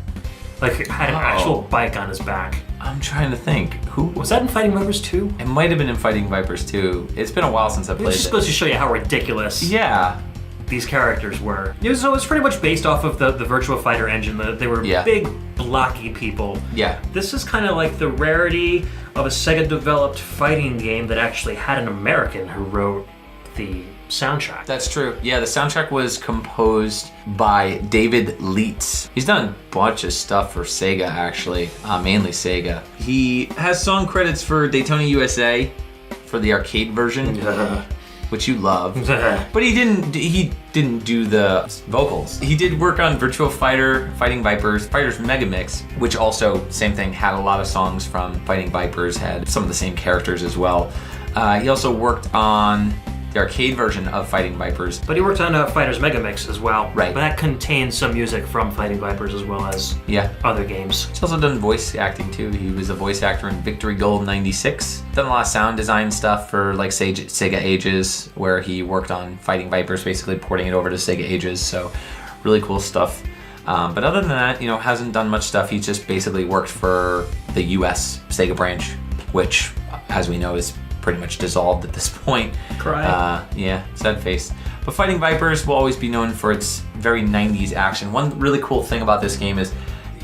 Like had an actual bike on his back. I'm trying to think. Who was that in Fighting Vipers 2? It might have been in Fighting Vipers 2. It's been a while since I played it. It just goes to show you how ridiculous these characters were. So it was pretty much based off of the Virtua Fighter engine. They were big, blocky people. Yeah. This is kind of like the rarity of a Sega-developed fighting game that actually had an American who wrote the soundtrack. That's true. Yeah, the soundtrack was composed by David Leitz. He's done a bunch of stuff for Sega, actually, mainly Sega. He has song credits for Daytona USA for the arcade version, which you love. But he didn't do the vocals. He did work on Virtua Fighter, Fighting Vipers, Fighters Mega Mix, which also, same thing, had a lot of songs from Fighting Vipers, had some of the same characters as well. He also worked on the arcade version of Fighting Vipers. But he worked on Fighters Mega Mix as well. Right. But that contains some music from Fighting Vipers as well as other games. He's also done voice acting too. He was a voice actor in Victory Gold 96. Done a lot of sound design stuff for like Sega Ages, where he worked on Fighting Vipers, basically porting it over to Sega Ages. So really cool stuff. But other than that, hasn't done much stuff. He's just basically worked for the US Sega branch, which, as we know, is pretty much dissolved at this point. Cry. Sad face. But Fighting Vipers will always be known for its very 90s action. One really cool thing about this game is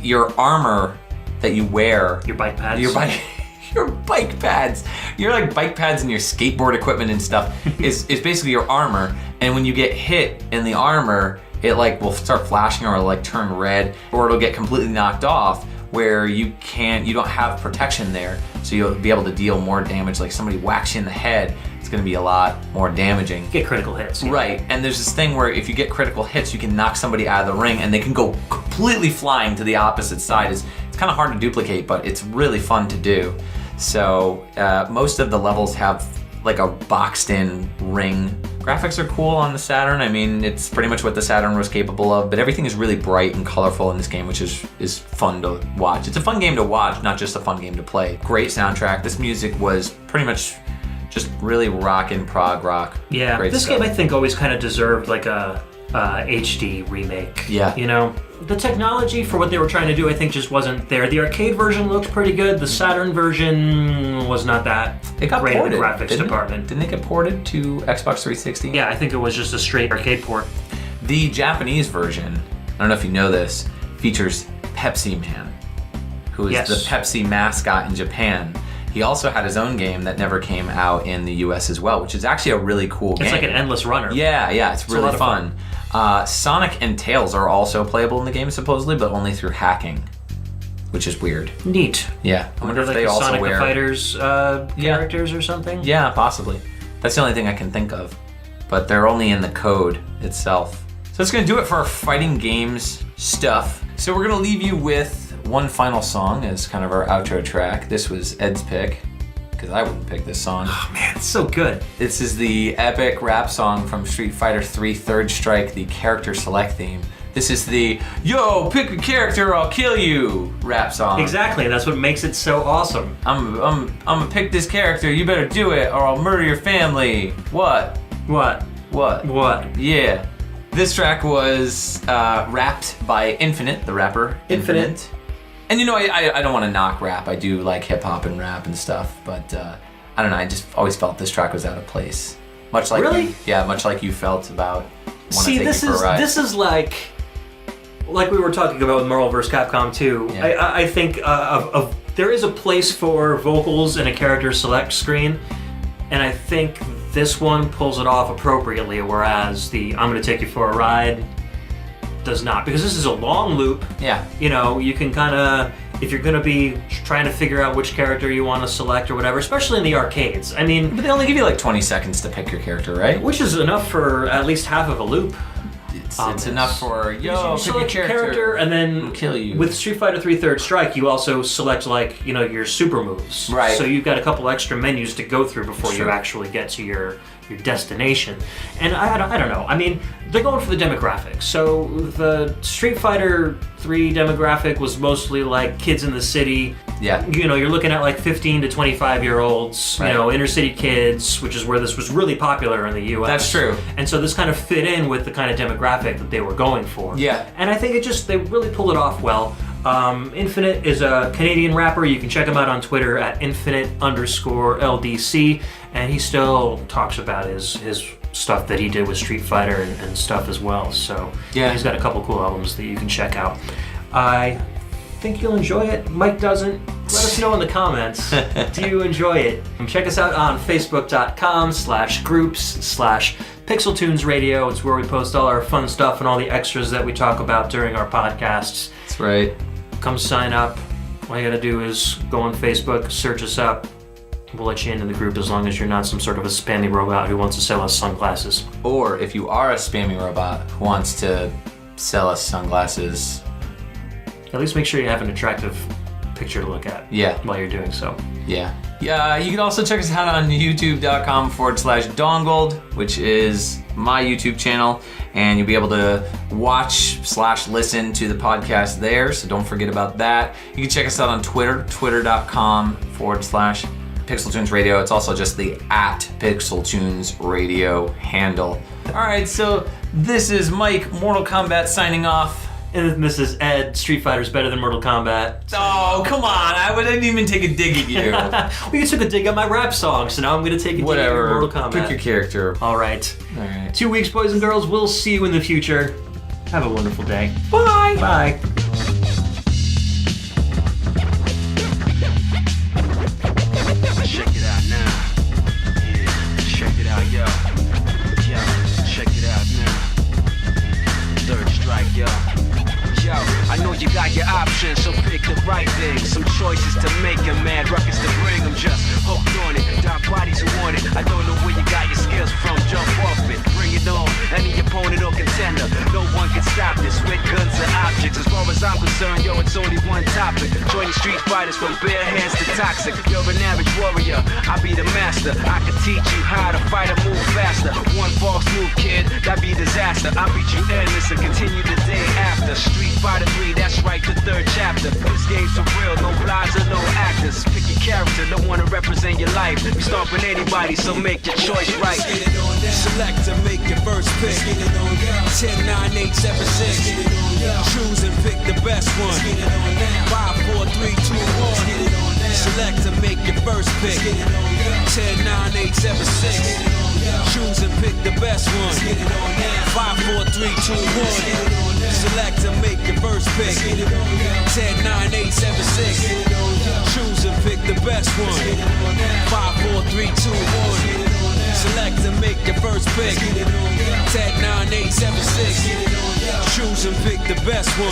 your armor that you wear. Your bike pads. Your bike pads. Your like bike pads and your skateboard equipment and stuff is basically your armor. And when you get hit in the armor, it like will start flashing or like turn red, or it'll get completely knocked off, where you don't have protection there, so you'll be able to deal more damage. Like somebody whacks you in the head, it's going to be a lot more damaging. Get critical hits. Right, and there's this thing where if you get critical hits, you can knock somebody out of the ring and they can go completely flying to the opposite side. It's kind of hard to duplicate, but it's really fun to do. So most of the levels have like a boxed in ring. Graphics are cool on the Saturn. I mean, it's pretty much what the Saturn was capable of, but everything is really bright and colorful in this game, which is fun to watch. It's a fun game to watch, not just a fun game to play. Great soundtrack. This music was pretty much just really rockin' prog rock. Yeah, Great this stuff. game I think always kind of deserved like a HD remake. Yeah. The technology for what they were trying to do, I think, just wasn't there. The arcade version looked pretty good. The Saturn version was not that It got great ported, in the graphics didn't department. Didn't it get ported to Xbox 360? Yeah, I think it was just a straight arcade port. The Japanese version, I don't know if you know this, features Pepsi Man. who is the Pepsi mascot in Japan. He also had his own game that never came out in the US as well, which is actually a really cool game. It's like an endless runner. Yeah, it's really fun. Sonic and Tails are also playable in the game, supposedly, but only through hacking, which is weird. Neat. Yeah, I wonder if like they also Sonic wear... the Fighters characters or something? Yeah, possibly. That's the only thing I can think of. But they're only in the code itself. So that's going to do it for our fighting games stuff. So we're going to leave you with one final song as kind of our outro track. This was Ed's pick, because I wouldn't pick this song. Oh man, it's so good. This is the epic rap song from Street Fighter 3 Third Strike, the character select theme. This is the "Yo, pick a character, or I'll kill you" rap song. Exactly, that's what makes it so awesome. I'm gonna pick this character. You better do it, or I'll murder your family. What? Yeah. This track was rapped by Infinite, the rapper. Infinite. And you know, I don't want to knock rap. I do like hip hop and rap and stuff, but I don't know. I just always felt this track was out of place. Much like much like you felt about. See, this is like we were talking about with Marvel vs. Capcom 2. Yeah. I think there is a place for vocals in a character select screen, and I think this one pulls it off appropriately, whereas the "I'm gonna take you for a ride" does not, because this is a long loop. Yeah. You know, you can kind of, if you're gonna be trying to figure out which character you want to select or whatever, especially in the arcades. I mean, but they only give you like 20 seconds to pick your character, right? Which is enough for at least half of a loop. It's enough for pick your character, and then kill you. With Street Fighter 3 Third Strike, you also select your super moves. Right. So you've got a couple extra menus to go through before you actually get to your destination. And I don't know. I mean, they're going for the demographics. So the Street Fighter 3 demographic was mostly like kids in the city. Yeah. You know, you're looking at like 15 to 25-year-olds, right. Inner city kids, which is where this was really popular in the US. That's true. And so this kind of fit in with the kind of demographic that they were going for. Yeah. And I think they really pulled it off well. Infinite is a Canadian rapper. You can check him out on Twitter at Infinite_LDC, and he still talks about his stuff that he did with Street Fighter and stuff as well. So yeah, he's got a couple cool albums that you can check out. I think you'll enjoy it. Mike doesn't. Let us know in the comments. Do you enjoy it? And check us out on Facebook.com/groups/PixelTunes Radio. It's where we post all our fun stuff and all the extras that we talk about during our podcasts. That's right. Come sign up. All you gotta do is go on Facebook, search us up. We'll let you into the group as long as you're not some sort of a spammy robot who wants to sell us sunglasses. Or if you are a spammy robot who wants to sell us sunglasses, at least make sure you have an attractive picture to look at. Yeah. While you're doing so. Yeah. Yeah, you can also check us out on youtube.com/dongled, which is my YouTube channel, and you'll be able to watch/listen to the podcast there, so don't forget about that. You can check us out on Twitter, twitter.com/PixelTunes Radio. It's also just the @PixelTunes Radio handle. Alright, so this is Mike, Mortal Kombat, signing off. And this is Ed, Street Fighter's better than Mortal Kombat. Oh, come on, I didn't even take a dig at you. Well, you took a dig at my rap song, so now I'm going to take a dig at your Mortal Kombat. Pick your character. All right. 2 weeks, boys and girls. We'll see you in the future. Have a wonderful day. Bye. Bye. Check it out now. Yeah, check it out, yo. Yo, check it out now. Third strike, yo. Yo, I know you got your options, so pick the right thing. Some choices to make and mad ruckus to bring. I'm just hooked on it. Dark bodies who want it. I don't know where you got your skills from. Jump off it, bring it on. Any opponent or contender, no one can stop this with guns and objects. As far as I'm concerned, yo, it's only one topic. Joining street fighters from bare hands to toxic. You're an average warrior, I'll be the master. I can teach you how to fight and move faster. One false move, kid, that'd be disaster. I'll beat you endless and continue the day after. Street Fighter 3, that's right, the third chapter. This game's for real, no lies or no actors. Pick your character, don't wanna represent your life. You stomping anybody, so make your choice right. Select to make your first pick. 10, 9, 8, 7, 6. Choose and pick the best one. 5, 4, 3, 2, 1. Select to make your first pick. 10, 9, 8, 7, 6. Choose and pick the best one. 5, 4, 3, 2, 1. Select to make your first pick. 10, 9, 8, 7, 6. best one. 5, 4, 3, 2, 1. Select and make your first pick. 10, 9, 8, 7, 6. Choose and pick the best one.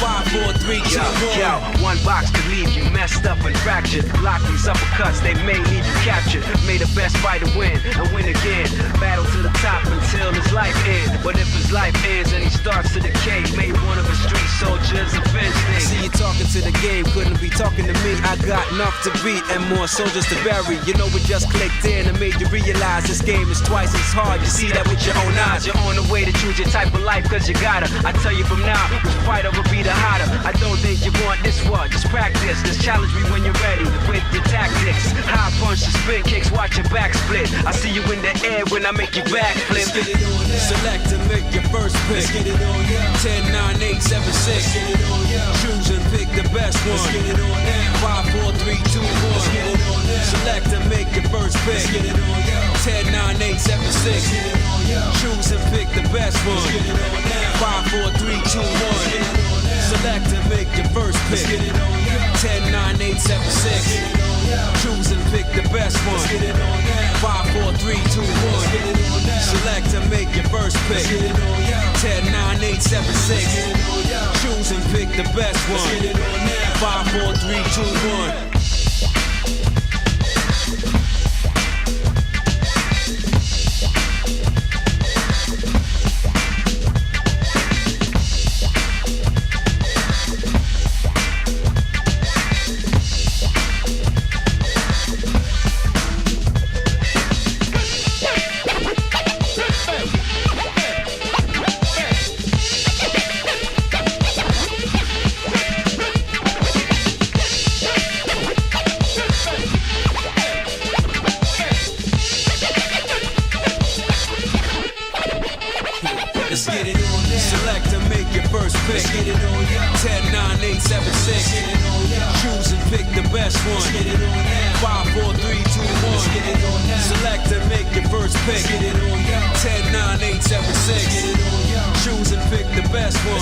5, 4, 3, 2, 1. Yo, one box could leave you messed up and fractured. Block these uppercuts, they may leave you captured. May the best fighter win and win again. Battle to the top until his life ends. But if his life ends and he starts to decay, may one of his street soldiers avenge things. See you talking to the game, couldn't be talking to me. I got enough to beat and more soldiers to bury. You know it just clicked in and made you realize this game is twice as hard. You see that with your own eyes. You're on the way to choose your type of life, cause you gotta. I tell you from now, which fighter will be the hotter. I don't think you want this one, just practice. Just challenge me when you're ready with your tactics. High punch, the spin kicks, watch your back split. I see you in the air when I make you back flip. Select and make your first pick. 10, 9, 8, 7, 6. Choose and pick the best one. 5, 4, 3, 2, 1. Select and make your first pick. 10, 9, 8, 7, 6. Choose and pick the best one. 5, 4, 3, 2, 1. Select and make your first pick. 10, 9, 8, 7, 6. Choose and pick the best one. 5, 4, 3, 2, 1. Select and make your first pick. 10, 9, 8, 7, 6. Choose and pick the best one. 5, 4, 3, 2, 1. Select and make your first pick. 10, 9, 8, 7, 6. Choose and pick the best one. 5, 4, 3, 2, 1. Select and make your first pick. 10, 9, 8, 7, 6. Choose and pick the best one.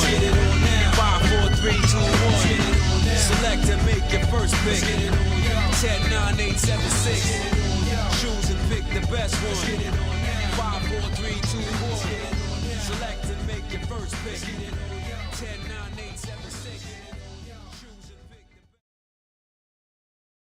5, 4, 3, 2, 1. Select and make your first pick. 10, 9, 8, 7, 6. Choose and pick the best one. 5, 4, 3, 2, 1. Select and make your first pick. 10, 9, 8, 7.